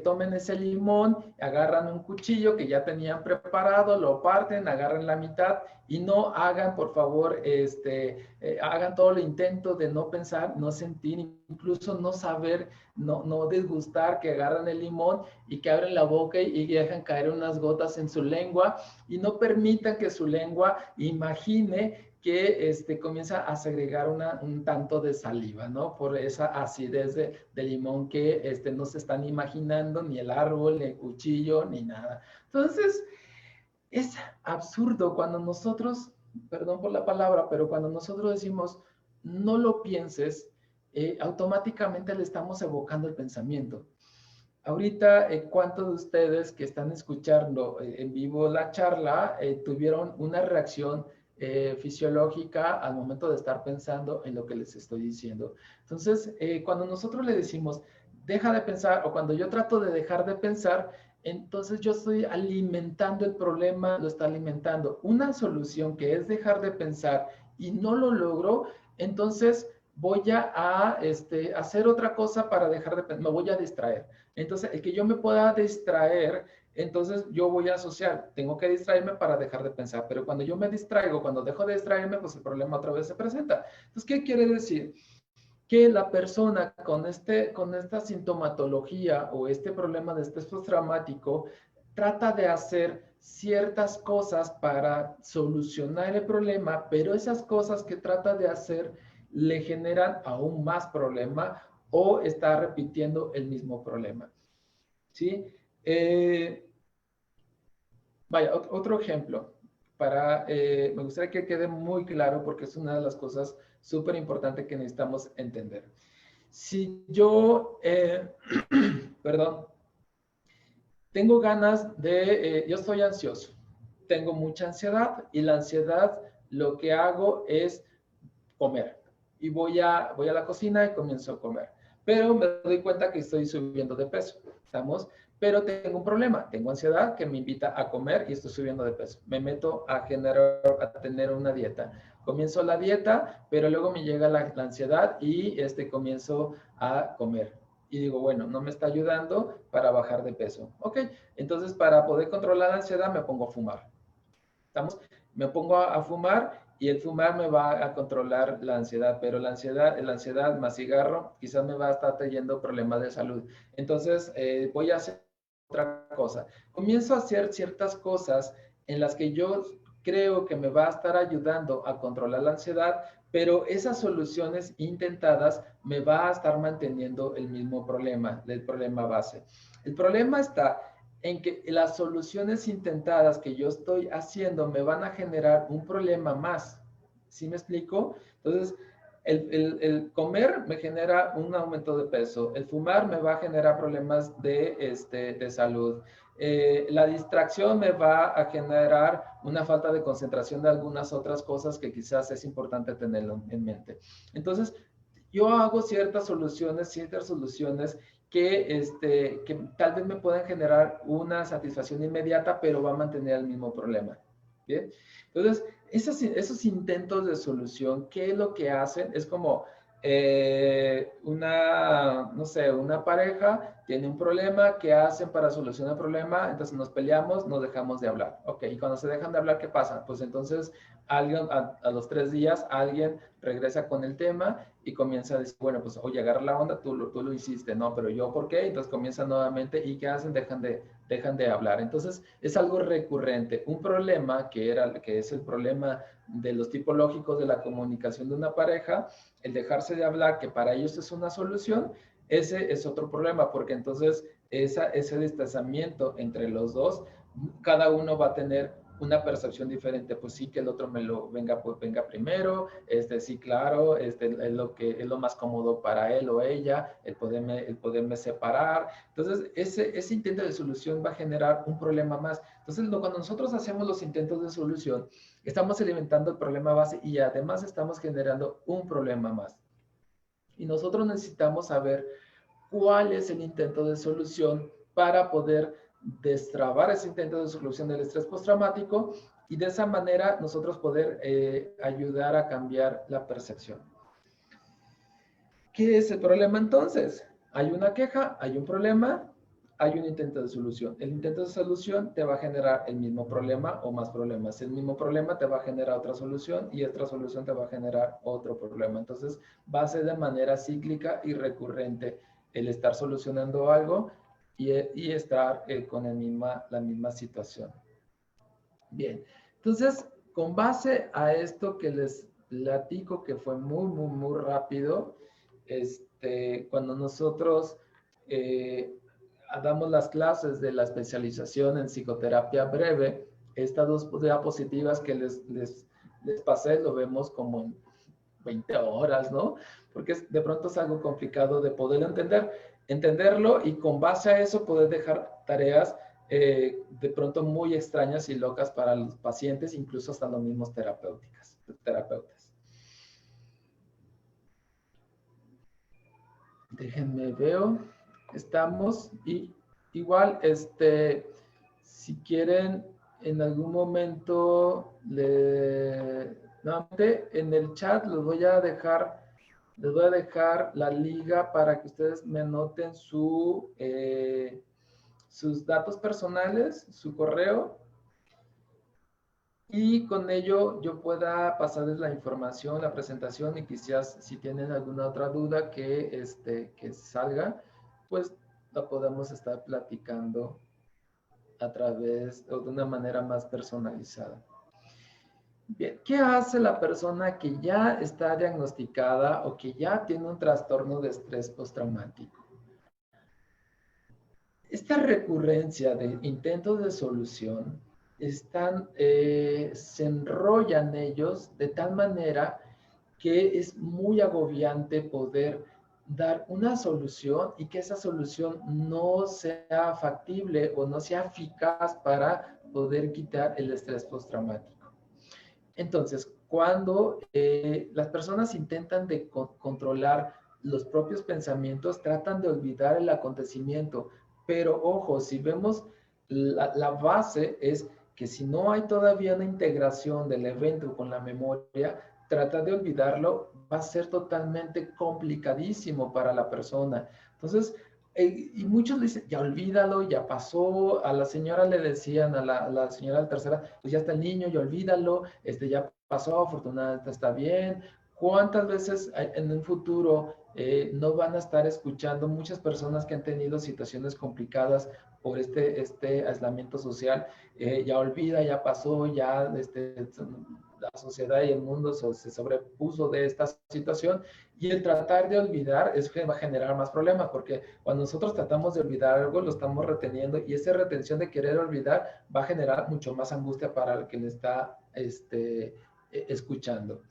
tomen ese limón, agarran un cuchillo que ya tenían preparado, lo parten, agarran la mitad y no hagan, por favor, hagan todo el intento de no pensar, no sentir, incluso no saber, no disgustar, que agarran el limón y que abren la boca y dejan caer unas gotas en su lengua y no permitan que su lengua imagine que comienza a segregar un tanto de saliva, ¿no? Por esa acidez de limón que no se están imaginando, ni el árbol, ni el cuchillo, ni nada. Entonces, es absurdo cuando nosotros, perdón por la palabra, pero cuando nosotros decimos, no lo pienses, automáticamente le estamos evocando el pensamiento. Ahorita, ¿cuántos de ustedes que están escuchando en vivo la charla tuvieron una reacción fisiológica al momento de estar pensando en lo que les estoy diciendo? Entonces, cuando nosotros le decimos, deja de pensar, o cuando yo trato de dejar de pensar, entonces yo estoy alimentando el problema, lo está alimentando. Una solución que es dejar de pensar y no lo logro, entonces voy a hacer otra cosa para dejar de pensar, me voy a distraer. Entonces, el que yo me pueda distraer, entonces yo voy a asociar, tengo que distraerme para dejar de pensar, pero cuando yo me distraigo, cuando dejo de distraerme, pues el problema otra vez se presenta. Entonces, ¿qué quiere decir? Que la persona con esta sintomatología o este problema de estrés postraumático trata de hacer ciertas cosas para solucionar el problema, pero esas cosas que trata de hacer le generan aún más problema o está repitiendo el mismo problema. ¿Sí? Vaya, otro ejemplo. Me gustaría que quede muy claro porque es una de las cosas súper importantes que necesitamos entender. Si yo, perdón, tengo ganas yo estoy ansioso, tengo mucha ansiedad y la ansiedad lo que hago es comer. Y voy a la cocina y comienzo a comer. Pero me doy cuenta que estoy subiendo de peso, ¿estamos? Pero tengo un problema, tengo ansiedad que me invita a comer y estoy subiendo de peso. Me meto a tener una dieta. Comienzo la dieta, pero luego me llega la ansiedad y comienzo a comer. Y digo, bueno, no me está ayudando para bajar de peso. Ok, entonces para poder controlar la ansiedad me pongo a fumar. ¿Estamos? Me pongo a fumar y el fumar me va a controlar la ansiedad, pero la ansiedad más cigarro quizás me va a estar trayendo problemas de salud. Entonces voy a hacer otra cosa. Comienzo a hacer ciertas cosas en las que yo creo que me va a estar ayudando a controlar la ansiedad, pero esas soluciones intentadas me va a estar manteniendo el mismo problema, el problema base. El problema está en que las soluciones intentadas que yo estoy haciendo me van a generar un problema más. ¿Sí me explico? Entonces, el comer me genera un aumento de peso, el fumar me va a generar problemas de salud, la distracción me va a generar una falta de concentración de algunas otras cosas que quizás es importante tenerlo en mente. Entonces, yo hago ciertas soluciones que tal vez me puedan generar una satisfacción inmediata, pero va a mantener el mismo problema. ¿Bien? Entonces, esos intentos de solución, ¿qué es lo que hacen? Es como no sé, una pareja tiene un problema, ¿qué hacen para solucionar el problema? Entonces nos peleamos, nos dejamos de hablar. Ok, y cuando se dejan de hablar, ¿qué pasa? Pues entonces alguien, a los 3 días, alguien regresa con el tema y comienza a decir, bueno, pues oye, agarra la onda, tú lo hiciste, no, pero yo, ¿por qué? Entonces comienzan nuevamente y ¿qué hacen? Dejan de hablar. Entonces es algo recurrente. Un problema que es el problema de los tipológicos de la comunicación de una pareja, el dejarse de hablar, que para ellos es una solución, ese es otro problema, porque entonces ese distanciamiento entre los dos, cada uno va a tener una percepción diferente, pues sí, que el otro me lo venga, pues venga primero, sí, claro, es lo más cómodo para él o ella, el poderme separar. Entonces, ese intento de solución va a generar un problema más. Entonces, cuando nosotros hacemos los intentos de solución, estamos alimentando el problema base y además estamos generando un problema más. Y nosotros necesitamos saber cuál es el intento de solución para poder destrabar ese intento de solución del estrés postraumático y de esa manera nosotros poder ayudar a cambiar la percepción. ¿Qué es el problema entonces? Hay una queja, hay un problema, hay un intento de solución. El intento de solución te va a generar el mismo problema o más problemas. El mismo problema te va a generar otra solución y otra solución te va a generar otro problema. Entonces va a ser de manera cíclica y recurrente el estar solucionando algo y estar con la misma situación. Bien, entonces con base a esto que les platico que fue muy rápido, cuando nosotros damos las clases de la especialización en psicoterapia breve, estas dos diapositivas que les pasé lo vemos como en 20 horas, ¿no? Porque de pronto es algo complicado de poder entenderlo y con base a eso poder dejar tareas de pronto muy extrañas y locas para los pacientes, incluso hasta los mismos terapeutas. Déjenme veo. Estamos y igual, si quieren, en algún momento, nuevamente en el chat les voy a dejar la liga para que ustedes me anoten sus datos personales, su correo, y con ello yo pueda pasarles la información, la presentación, y quizás si tienen alguna otra duda que salga, pues la podemos estar platicando a través o de una manera más personalizada. Bien, ¿qué hace la persona que ya está diagnosticada o que ya tiene un trastorno de estrés postraumático? Esta recurrencia de intentos de solución se enrollan ellos de tal manera que es muy agobiante poder dar una solución y que esa solución no sea factible o no sea eficaz para poder quitar el estrés postraumático. Entonces, cuando las personas intentan controlar los propios pensamientos, tratan de olvidar el acontecimiento. Pero ojo, si vemos la base es que si no hay todavía una integración del evento con la memoria, tratar de olvidarlo va a ser totalmente complicadísimo para la persona. Entonces, y muchos dicen, ya olvídalo, ya pasó. A la señora le decían, a la señora de la tercera, pues ya está el niño, ya olvídalo, ya pasó, afortunadamente está bien. ¿Cuántas veces en un futuro no van a estar escuchando muchas personas que han tenido situaciones complicadas por este aislamiento social? Ya olvida, ya pasó, ya la sociedad y el mundo se sobrepuso de esta situación, y el tratar de olvidar es que va a generar más problemas, porque cuando nosotros tratamos de olvidar algo, lo estamos reteniendo, y esa retención de querer olvidar va a generar mucho más angustia para el que le está escuchando.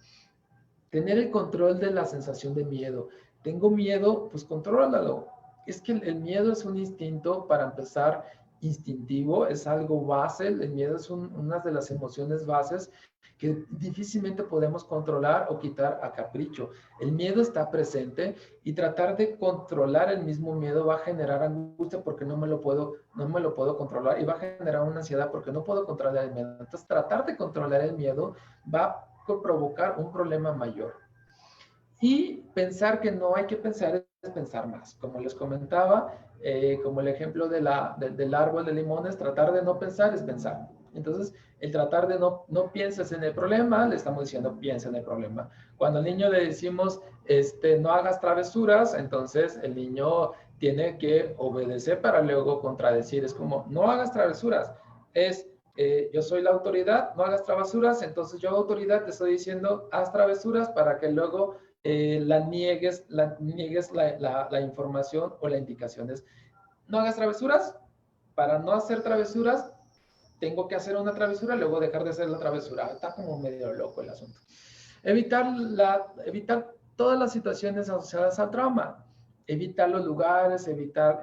Tener el control de la sensación de miedo. Tengo miedo, pues contrólalo. Es que el miedo es un instinto, para empezar, instintivo, es algo base. El miedo es una de las emociones bases que difícilmente podemos controlar o quitar a capricho. El miedo está presente y tratar de controlar el mismo miedo va a generar angustia porque no me lo puedo controlar, y va a generar una ansiedad porque no puedo controlar el miedo. Entonces, tratar de controlar el miedo va a provocar un problema mayor. Y pensar que no hay que pensar es pensar más. Como les comentaba, como el ejemplo del árbol de limones, tratar de no pensar es pensar. Entonces, el tratar de no pienses en el problema, le estamos diciendo piensa en el problema. Cuando al niño le decimos no hagas travesuras, entonces el niño tiene que obedecer para luego contradecir. Es como, no hagas travesuras. Yo soy la autoridad, no hagas travesuras, entonces yo, autoridad, te estoy diciendo haz travesuras para que luego niegues la información o la indicación. No hagas travesuras. Para no hacer travesuras, tengo que hacer una travesura, luego dejar de hacer la travesura. Está como medio loco el asunto. Evitar todas las situaciones asociadas al trauma. Evitar los lugares, evitar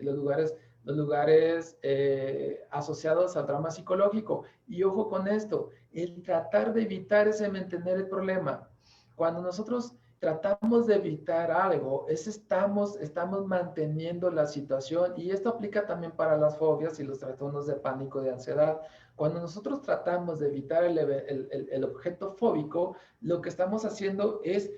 los lugares asociados al trauma psicológico. Y ojo con esto, el tratar de evitar ese mantener el problema. Cuando nosotros tratamos de evitar algo, estamos manteniendo la situación, y esto aplica también para las fobias y los trastornos de pánico, de ansiedad. Cuando nosotros tratamos de evitar el objeto fóbico, lo que estamos haciendo es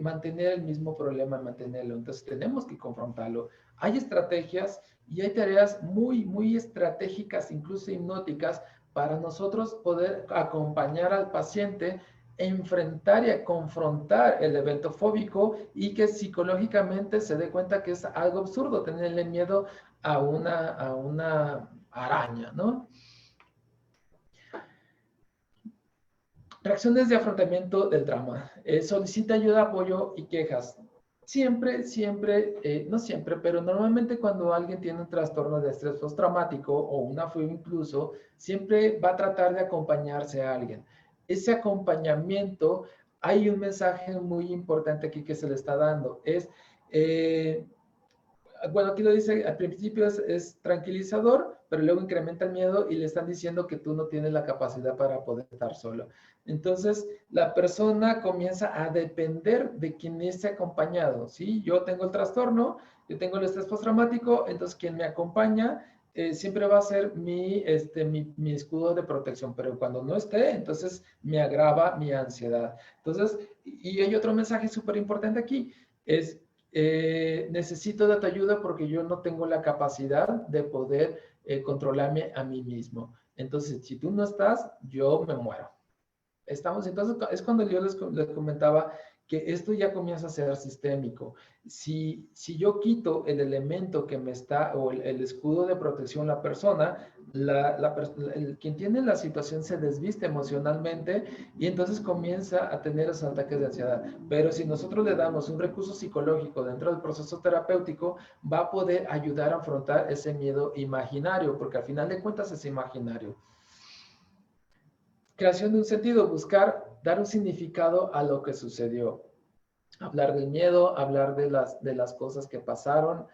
mantener el mismo problema, mantenerlo. Entonces tenemos que confrontarlo. Hay estrategias y hay tareas muy, muy estratégicas, incluso hipnóticas, para nosotros poder acompañar al paciente, enfrentar y a confrontar el evento fóbico, y que psicológicamente se dé cuenta que es algo absurdo tenerle miedo a una araña, ¿no? Reacciones de afrontamiento del trauma. Solicita ayuda, apoyo y quejas. Siempre, no siempre, pero normalmente cuando alguien tiene un trastorno de estrés postraumático o una fobia incluso, siempre va a tratar de acompañarse a alguien. Ese acompañamiento, hay un mensaje muy importante aquí que se le está dando. Bueno, aquí lo dice, al principio es tranquilizador, pero luego incrementa el miedo y le están diciendo que tú no tienes la capacidad para poder estar solo. Entonces, la persona comienza a depender de quien esté acompañado, ¿sí? Yo tengo el trastorno, yo tengo el estrés postraumático, entonces quien me acompaña siempre va a ser mi escudo de protección, pero cuando no esté, entonces me agrava mi ansiedad. Entonces, y hay otro mensaje súper importante aquí, es necesito de tu ayuda porque yo no tengo la capacidad de poder controlarme a mí mismo. Entonces, si tú no estás, yo me muero. Entonces, es cuando yo les comentaba que esto ya comienza a ser sistémico. Si yo quito el elemento que me está, o el escudo de protección, la persona, quien tiene la situación se desviste emocionalmente y entonces comienza a tener esos ataques de ansiedad. Pero si nosotros le damos un recurso psicológico dentro del proceso terapéutico, va a poder ayudar a afrontar ese miedo imaginario, porque al final de cuentas es imaginario. Creación de un sentido, buscar dar un significado a lo que sucedió. Hablar del miedo, hablar de las cosas que pasaron,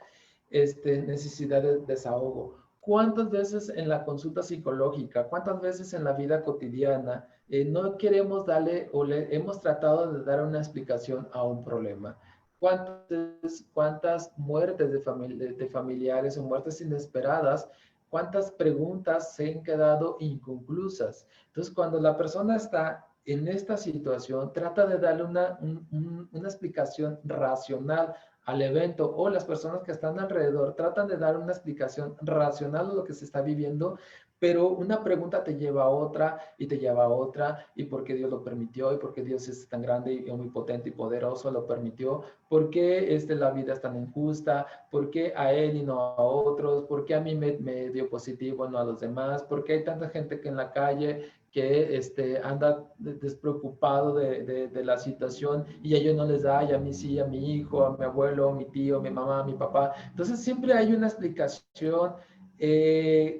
necesidad de desahogo. ¿Cuántas veces en la consulta psicológica, cuántas veces en la vida cotidiana no queremos darle o le hemos tratado de dar una explicación a un problema? ¿Cuántas muertes de familiares o muertes inesperadas? ¿Cuántas preguntas se han quedado inconclusas? Entonces, cuando la persona está en esta situación, trata de darle una explicación racional al evento, o las personas que están alrededor tratan de dar una explicación racional de lo que se está viviendo, pero una pregunta te lleva a otra y te lleva a otra, y por qué Dios lo permitió, y por qué Dios es tan grande y omnipotente y poderoso lo permitió, por qué la vida es tan injusta, por qué a él y no a otros, por qué a mí me dio positivo y no a los demás, por qué hay tanta gente que en la calle que anda despreocupado de la situación y a ellos no les da, y a mí sí, a mi hijo, a mi abuelo, a mi tío, a mi mamá, a mi papá. Entonces siempre hay una explicación,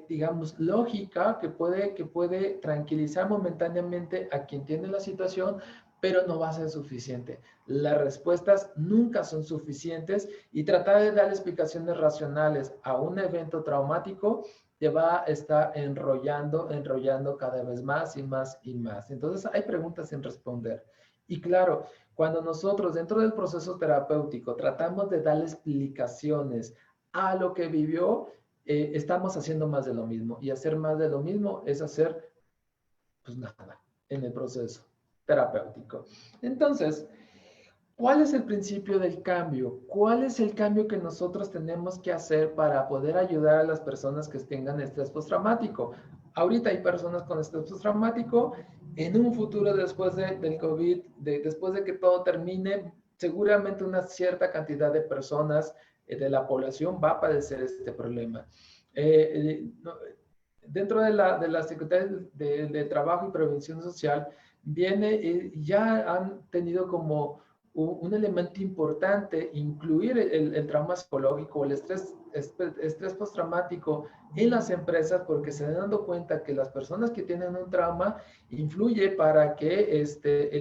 digamos, lógica que puede tranquilizar momentáneamente a quien tiene la situación, pero no va a ser suficiente. Las respuestas nunca son suficientes, y tratar de dar explicaciones racionales a un evento traumático te va a estar enrollando cada vez más y más y más. Entonces hay preguntas sin responder. Y claro, cuando nosotros dentro del proceso terapéutico tratamos de darle explicaciones a lo que vivió, estamos haciendo más de lo mismo. Y hacer más de lo mismo es hacer, pues nada, en el proceso terapéutico. Entonces, ¿cuál es el principio del cambio? ¿Cuál es el cambio que nosotros tenemos que hacer para poder ayudar a las personas que tengan estrés postraumático? Ahorita hay personas con estrés postraumático. En un futuro, después del COVID, después de que todo termine, seguramente una cierta cantidad de personas de la población va a padecer este problema. Dentro de la Secretaría de Trabajo y Prevención Social, ya han tenido como un elemento importante incluir el trauma psicológico, el estrés postraumático en las empresas, porque se han dado cuenta que las personas que tienen un trauma influye para que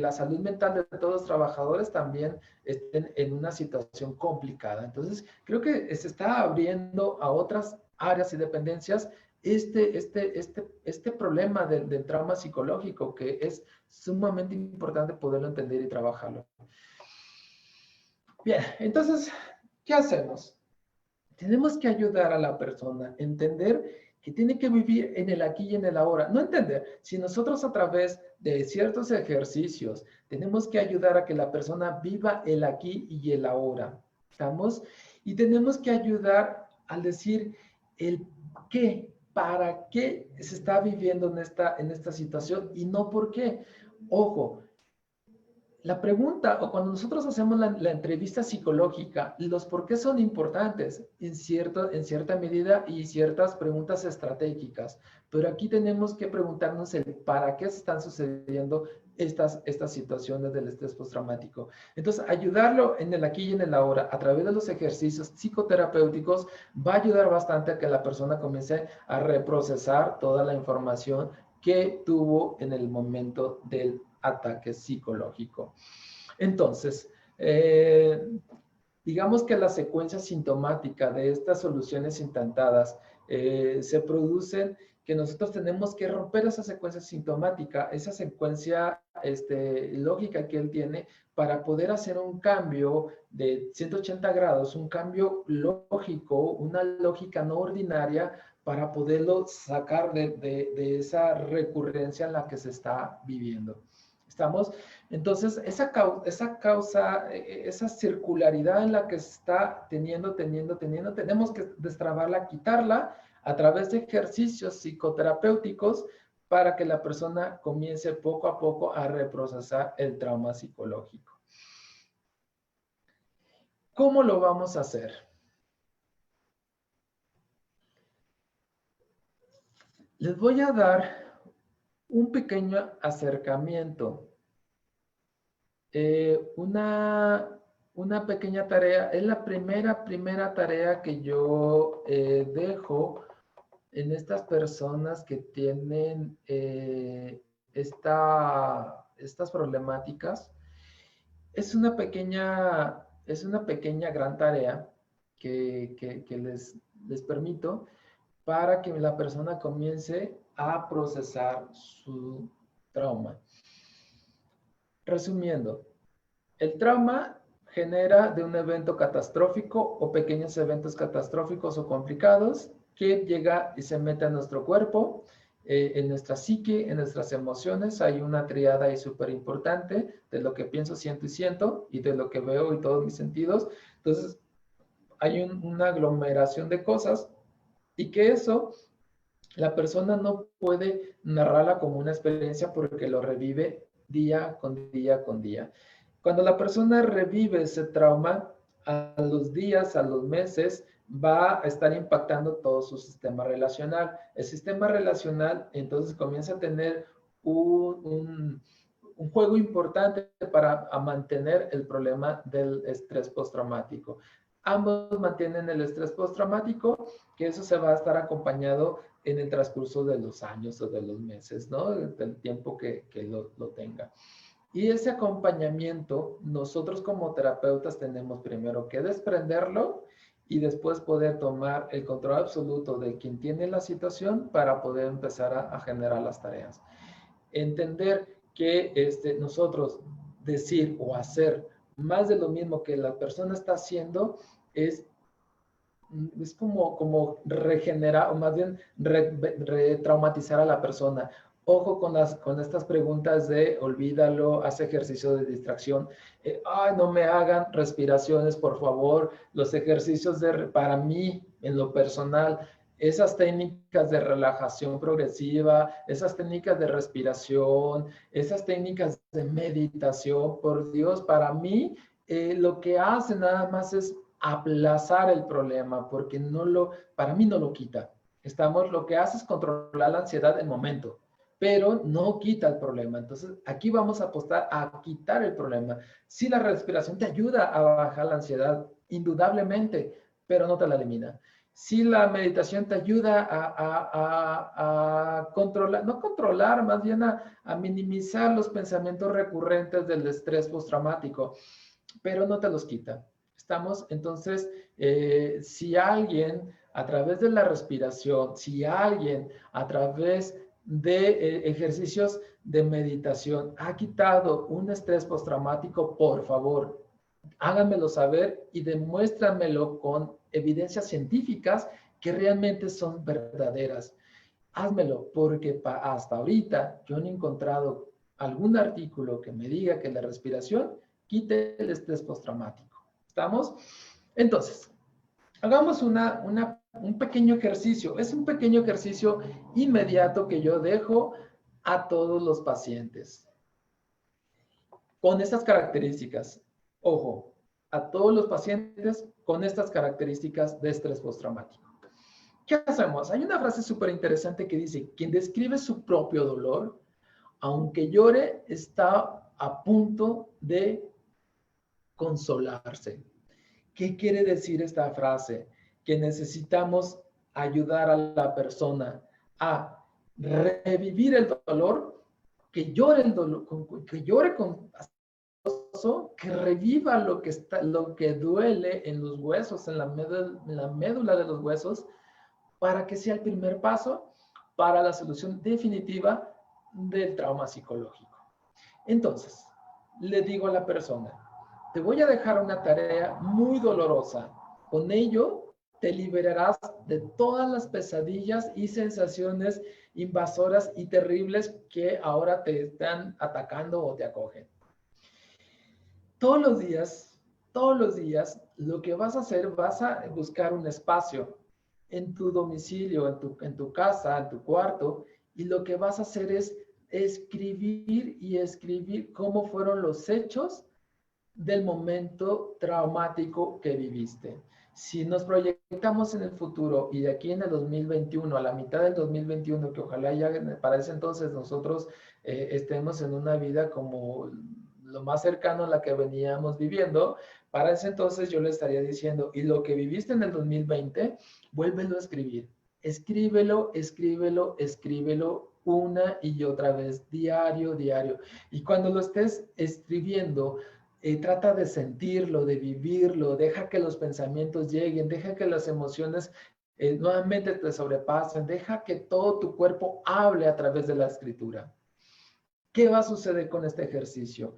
la salud mental de todos los trabajadores también estén en una situación complicada. Entonces, creo que se está abriendo a otras áreas y dependencias este problema del trauma psicológico, que es sumamente importante poderlo entender y trabajarlo. Bien, entonces, ¿qué hacemos? Tenemos que ayudar a la persona a entender que tiene que vivir en el aquí y en el ahora. No entender, si nosotros a través de ciertos ejercicios tenemos que ayudar a que la persona viva el aquí y el ahora. ¿Estamos? Y tenemos que ayudar al decir el qué, para qué se está viviendo en esta situación y no por qué. Ojo, la pregunta, o cuando nosotros hacemos la entrevista psicológica, los por qué son importantes en cierta medida y ciertas preguntas estratégicas. Pero aquí tenemos que preguntarnos el para qué se están sucediendo estas situaciones del estrés postraumático. Entonces, ayudarlo en el aquí y en el ahora a través de los ejercicios psicoterapéuticos va a ayudar bastante a que la persona comience a reprocesar toda la información que tuvo en el momento del ataque psicológico. Entonces, digamos que la secuencia sintomática de estas soluciones intentadas se producen que nosotros tenemos que romper esa secuencia sintomática, esa secuencia lógica que él tiene para poder hacer un cambio de 180 grados, un cambio lógico, una lógica no ordinaria para poderlo sacar de esa recurrencia en la que se está viviendo. ¿Estamos? Entonces, esa causa, esa circularidad en la que se está teniendo, tenemos que destrabarla, quitarla a través de ejercicios psicoterapéuticos para que la persona comience poco a poco a reprocesar el trauma psicológico. ¿Cómo lo vamos a hacer? Les voy a dar un pequeño acercamiento. Una pequeña tarea, es la primera tarea que yo dejo en estas personas que tienen estas problemáticas. Es una pequeña gran tarea que les permito para que la persona comience a procesar su trauma. Resumiendo, el trauma genera de un evento catastrófico o pequeños eventos catastróficos o complicados que llega y se mete a nuestro cuerpo, en nuestra psique, en nuestras emociones. Hay una triada ahí súper importante de lo que pienso, siento y siento, y de lo que veo y todos mis sentidos. Entonces, hay una aglomeración de cosas y que eso la persona no puede narrarla como una experiencia porque lo revive día con día con día. Cuando la persona revive ese trauma, a los días, a los meses, va a estar impactando todo su sistema relacional. El sistema relacional entonces comienza a tener un juego importante para mantener el problema del estrés postraumático. Ambos mantienen el estrés postraumático, que eso se va a estar acompañado en el transcurso de los años o de los meses, ¿no? Del tiempo que lo tenga. Y ese acompañamiento, nosotros como terapeutas tenemos primero que desprenderlo y después poder tomar el control absoluto de quien tiene la situación para poder empezar a generar las tareas. Entender que nosotros decir o hacer más de lo mismo que la persona está haciendo es como regenerar, o más bien retraumatizar a la persona. Ojo con estas preguntas de olvídalo, haz ejercicio de distracción. Ay, no me hagan respiraciones, por favor. Los ejercicios para mí, en lo personal, esas técnicas de relajación progresiva, esas técnicas de respiración, esas técnicas de meditación, por Dios, para mí, lo que hace nada más es aplazar el problema, porque para mí no lo quita. Lo que hace es controlar la ansiedad del momento. pero no quita el problema. Entonces, aquí vamos a apostar a quitar el problema. Si la respiración te ayuda a bajar la ansiedad, indudablemente, pero no te la elimina. Si la meditación te ayuda a controlar, no controlar, más bien a minimizar los pensamientos recurrentes del estrés postraumático, pero no te los quita. ¿Estamos? Entonces, si alguien a través de la respiración, si alguien a través de ejercicios de meditación ha quitado un estrés postraumático, por favor, háganmelo saber y demuéstramelo con evidencias científicas que realmente son verdaderas. Házmelo, porque hasta ahorita yo no he encontrado algún artículo que me diga que la respiración quite el estrés postraumático. ¿Estamos? Entonces, hagamos un pequeño ejercicio. Es un pequeño ejercicio inmediato que yo dejo a todos los pacientes. Con estas características. Ojo, a todos los pacientes con estas características de estrés postraumático. ¿Qué hacemos? Hay una frase súper interesante que dice, quien describe su propio dolor, aunque llore, está a punto de consolarse. ¿Qué quiere decir esta frase? Que necesitamos ayudar a la persona a revivir el dolor, que llore el dolor, que llore con que reviva lo que duele en los huesos, en la médula de los huesos, para que sea el primer paso para la solución definitiva del trauma psicológico. Entonces, le digo a la persona, te voy a dejar una tarea muy dolorosa. Con ello, te liberarás de todas las pesadillas y sensaciones invasoras y terribles que ahora te están atacando o te acogen. Todos los días, lo que vas a hacer, vas a buscar un espacio en tu domicilio, en tu casa, en tu cuarto, y lo que vas a hacer es escribir cómo fueron los hechos del momento traumático que viviste. Si nos proyectamos en el futuro y de aquí en el 2021, a la mitad del 2021, que ojalá ya para ese entonces nosotros estemos en una vida como lo más cercano a la que veníamos viviendo, para ese entonces yo le estaría diciendo, y lo que viviste en el 2020, vuélvelo a escribir. Escríbelo, escríbelo, escríbelo una y otra vez, diario, diario. Y cuando lo estés escribiendo, trata de sentirlo, de vivirlo, deja que los pensamientos lleguen, deja que las emociones nuevamente te sobrepasen, deja que todo tu cuerpo hable a través de la escritura. ¿Qué va a suceder con este ejercicio?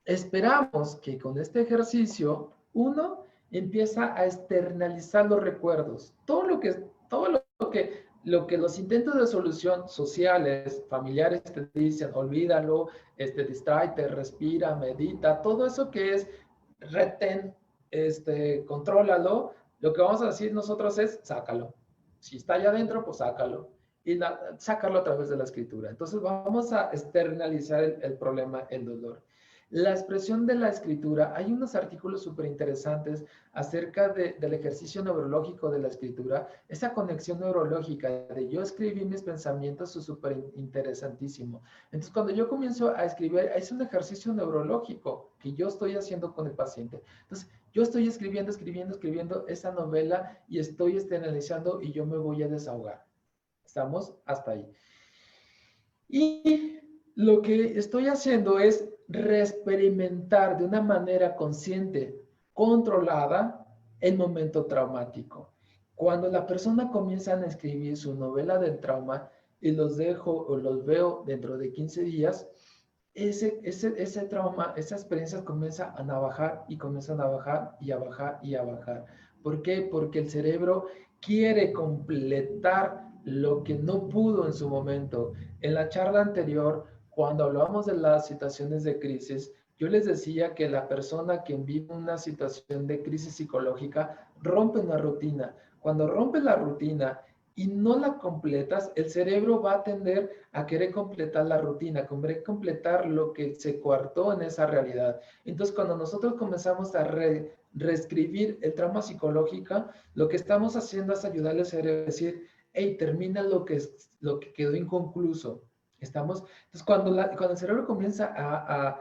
Esperamos que con este ejercicio, uno empieza a externalizar los recuerdos. Todo lo que los intentos de solución sociales, familiares te dicen, olvídalo, distráete, respira, medita, todo eso que es retén, contrólalo, lo que vamos a decir nosotros es, sácalo. Si está allá adentro, pues sácalo. Y sacarlo a través de la escritura. Entonces vamos a externalizar el problema, el dolor. La expresión de la escritura, hay unos artículos súper interesantes acerca del ejercicio neurológico de la escritura, esa conexión neurológica de yo escribí mis pensamientos es súper interesantísimo. Entonces, cuando yo comienzo a escribir, es un ejercicio neurológico que yo estoy haciendo con el paciente. Entonces, yo estoy escribiendo esa novela y estoy externalizando y yo me voy a desahogar. ¿Estamos? Hasta ahí. Y lo que estoy haciendo es reexperimentar de una manera consciente, controlada, el momento traumático. Cuando la persona comienza a escribir su novela del trauma y los dejo o los veo dentro de 15 días, ese trauma, esa experiencia comienza a bajar y comienzan a bajar y a bajar y a bajar. ¿Por qué? Porque el cerebro quiere completar lo que no pudo en su momento. En la charla anterior, cuando hablábamos de las situaciones de crisis, yo les decía que la persona que vive una situación de crisis psicológica rompe una rutina. Cuando rompe la rutina y no la completas, el cerebro va a tender a querer completar la rutina, querer completar lo que se coartó en esa realidad. Entonces, cuando nosotros comenzamos a reescribir el trauma psicológico, lo que estamos haciendo es ayudarle al cerebro a decir, hey, termina lo que quedó inconcluso. ¿Estamos? Entonces, cuando el cerebro comienza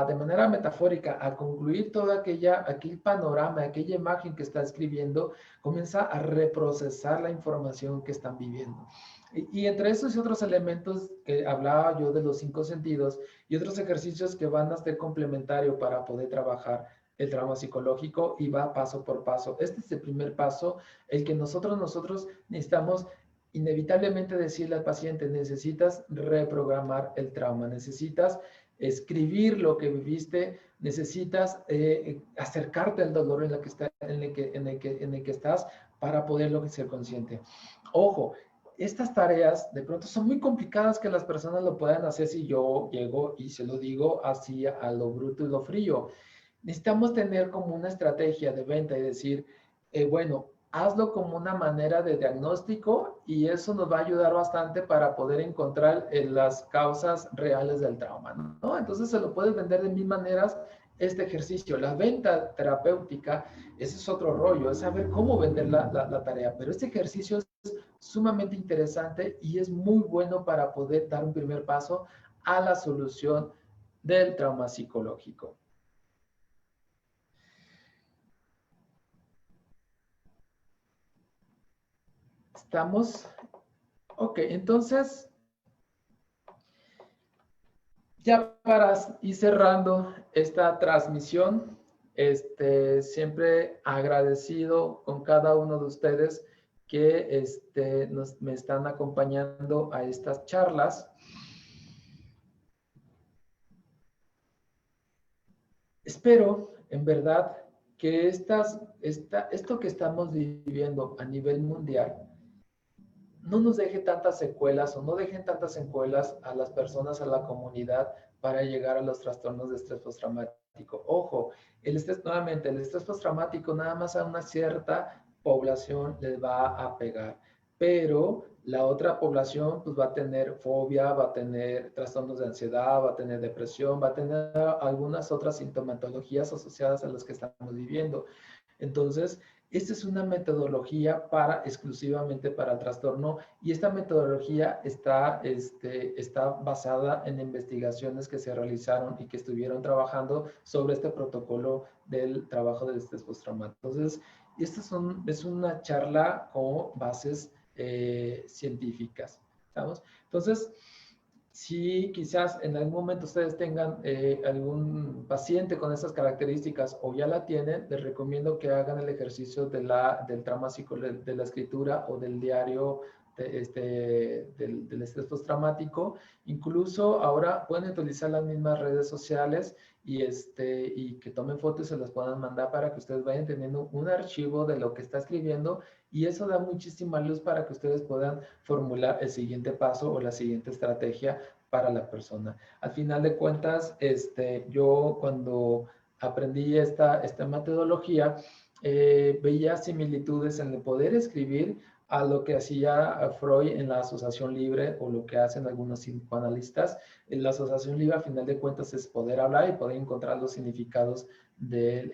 de manera metafórica a concluir todo aquel panorama, aquella imagen que está escribiendo, comienza a reprocesar la información que están viviendo. Y entre esos y otros elementos que hablaba yo de los 5 sentidos y otros ejercicios que van a ser complementarios para poder trabajar el trauma psicológico, y va paso por paso. Este es el primer paso, el que nosotros necesitamos inevitablemente decirle al paciente: necesitas reprogramar el trauma, necesitas escribir lo que viviste, necesitas acercarte al dolor en el que estás para poderlo ser consciente. Ojo, estas tareas de pronto son muy complicadas que las personas lo puedan hacer si yo llego y se lo digo así a lo bruto y lo frío. Necesitamos tener como una estrategia de venta y decir, bueno, hazlo como una manera de diagnóstico y eso nos va a ayudar bastante para poder encontrar las causas reales del trauma, ¿no? Entonces se lo puedes vender de mil maneras este ejercicio. La venta terapéutica, ese es otro rollo, es saber cómo vender la tarea, pero este ejercicio es sumamente interesante y es muy bueno para poder dar un primer paso a la solución del trauma psicológico. ¿Estamos? Ok, entonces, ya para ir cerrando esta transmisión, siempre agradecido con cada uno de ustedes que me están acompañando a estas charlas. Espero, en verdad, que esto que estamos viviendo a nivel mundial no nos deje tantas secuelas o no dejen tantas secuelas a las personas, a la comunidad, para llegar a los trastornos de estrés postraumático. Ojo, nuevamente, el estrés postraumático nada más a una cierta población les va a pegar, pero la otra población pues va a tener fobia, va a tener trastornos de ansiedad, va a tener depresión, va a tener algunas otras sintomatologías asociadas a las que estamos viviendo. Entonces, esta es una metodología exclusivamente para el trastorno, y esta metodología está basada en investigaciones que se realizaron y que estuvieron trabajando sobre este protocolo del trabajo del estrés postraumático. Entonces, esta es una charla con bases científicas. ¿Estamos? Entonces, si quizás en algún momento ustedes tengan algún paciente con esas características o ya la tienen, les recomiendo que hagan el ejercicio del trauma psicológico, de la escritura o del diario del estrés postraumático. Incluso ahora pueden utilizar las mismas redes sociales y que tomen fotos y se las puedan mandar para que ustedes vayan teniendo un archivo de lo que está escribiendo, y eso da muchísima luz para que ustedes puedan formular el siguiente paso o la siguiente estrategia para la persona. Al final de cuentas, yo cuando aprendí esta metodología, veía similitudes en el poder escribir a lo que hacía Freud en la asociación libre, o lo que hacen algunos psicoanalistas. En la asociación libre, al final de cuentas, es poder hablar y poder encontrar los significados del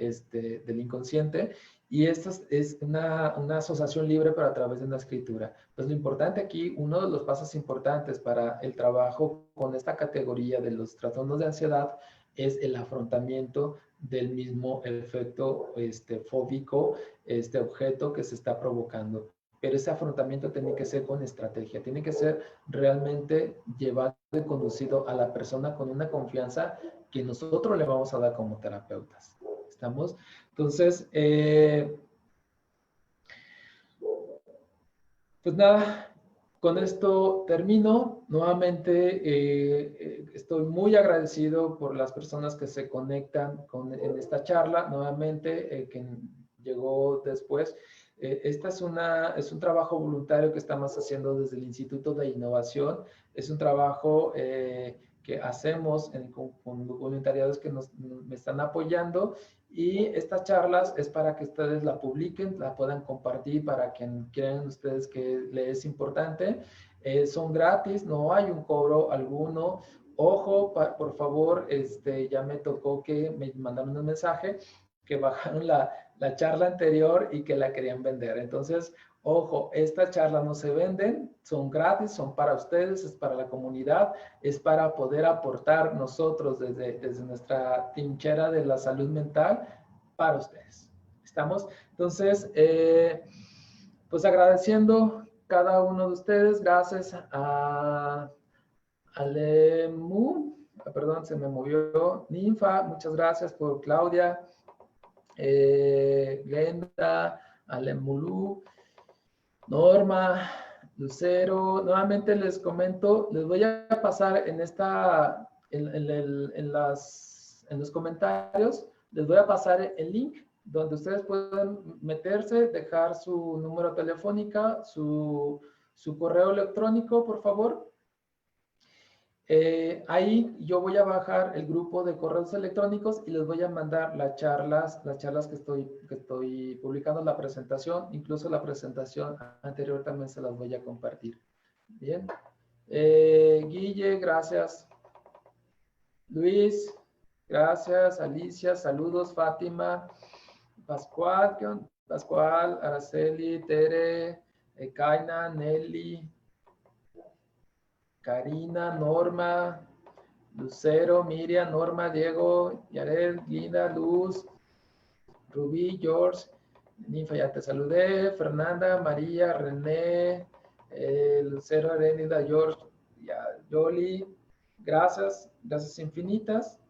inconsciente. Y esta es una asociación libre, pero a través de una escritura. Pues lo importante aquí, uno de los pasos importantes para el trabajo con esta categoría de los trastornos de ansiedad, es el afrontamiento del mismo efecto fóbico, este objeto que se está provocando. Pero ese afrontamiento tiene que ser con estrategia, tiene que ser realmente llevado y conducido a la persona con una confianza que nosotros le vamos a dar como terapeutas. ¿Estamos? Entonces, pues nada, con esto termino. Nuevamente, estoy muy agradecido por las personas que se conectan en esta charla. Nuevamente, que llegó después. Esta es un trabajo voluntario que estamos haciendo desde el Instituto de Innovación. Es un trabajo que hacemos con voluntariados que me están apoyando, y estas charlas es para que ustedes la publiquen, la puedan compartir para quien crean ustedes que les es importante. Son gratis, no hay un cobro alguno. Ojo, por favor, ya me tocó que me mandaron un mensaje que bajaron la charla anterior y que la querían vender. Entonces, ojo, estas charlas no se venden, son gratis, son para ustedes, es para la comunidad, es para poder aportar nosotros desde nuestra trinchera de la salud mental para ustedes. ¿Estamos? Entonces, pues agradeciendo cada uno de ustedes, gracias a Alemu, perdón, se me movió, Ninfa, muchas gracias por Claudia, Glenda, Alemulu, Norma, Lucero. Nuevamente les comento, les voy a pasar en los comentarios, les voy a pasar el link donde ustedes pueden meterse, dejar su número telefónico, su correo electrónico, por favor. Ahí yo voy a bajar el grupo de correos electrónicos y les voy a mandar las charlas que estoy publicando, la presentación, incluso la presentación anterior también se las voy a compartir. Bien. Guille, gracias. Luis, gracias. Alicia, saludos. Fátima, Pascual, Araceli, Tere, Kaina, Nelly, Karina, Norma, Lucero, Miriam, Norma, Diego, Yarel, Linda, Luz, Rubí, George, Ninfa, ya te saludé, Fernanda, María, René, Lucero, Arenida, George, Yoli, gracias infinitas.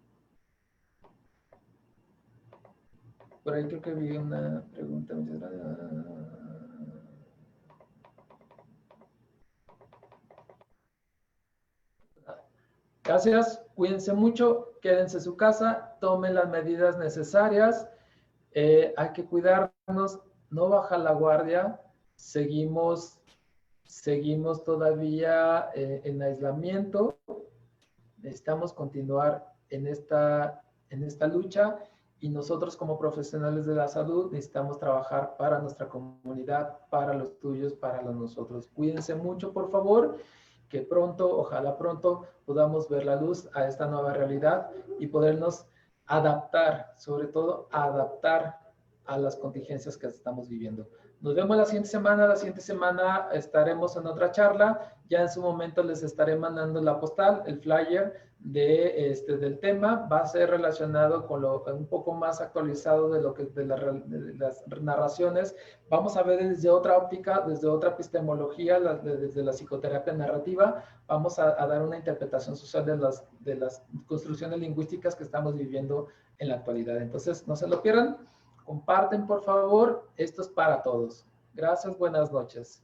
Por ahí creo que vi una pregunta. Gracias, cuídense mucho, quédense en su casa, tomen las medidas necesarias, hay que cuidarnos, no baja la guardia, seguimos todavía en aislamiento, necesitamos continuar en esta lucha y nosotros como profesionales de la salud necesitamos trabajar para nuestra comunidad, para los tuyos, para los nosotros. Cuídense mucho, por favor, que pronto, ojalá pronto, podamos ver la luz a esta nueva realidad y podernos adaptar, sobre todo adaptar a las contingencias que estamos viviendo. Nos vemos la siguiente semana. La siguiente semana estaremos en otra charla. Ya en su momento les estaré mandando la postal, el flyer del tema. Va a ser relacionado con un poco más actualizado de las narraciones. Vamos a ver desde otra óptica, desde otra epistemología, desde la psicoterapia narrativa. Vamos a dar una interpretación social de las construcciones lingüísticas que estamos viviendo en la actualidad. Entonces, no se lo pierdan. Comparten, por favor. Esto es para todos. Gracias, buenas noches.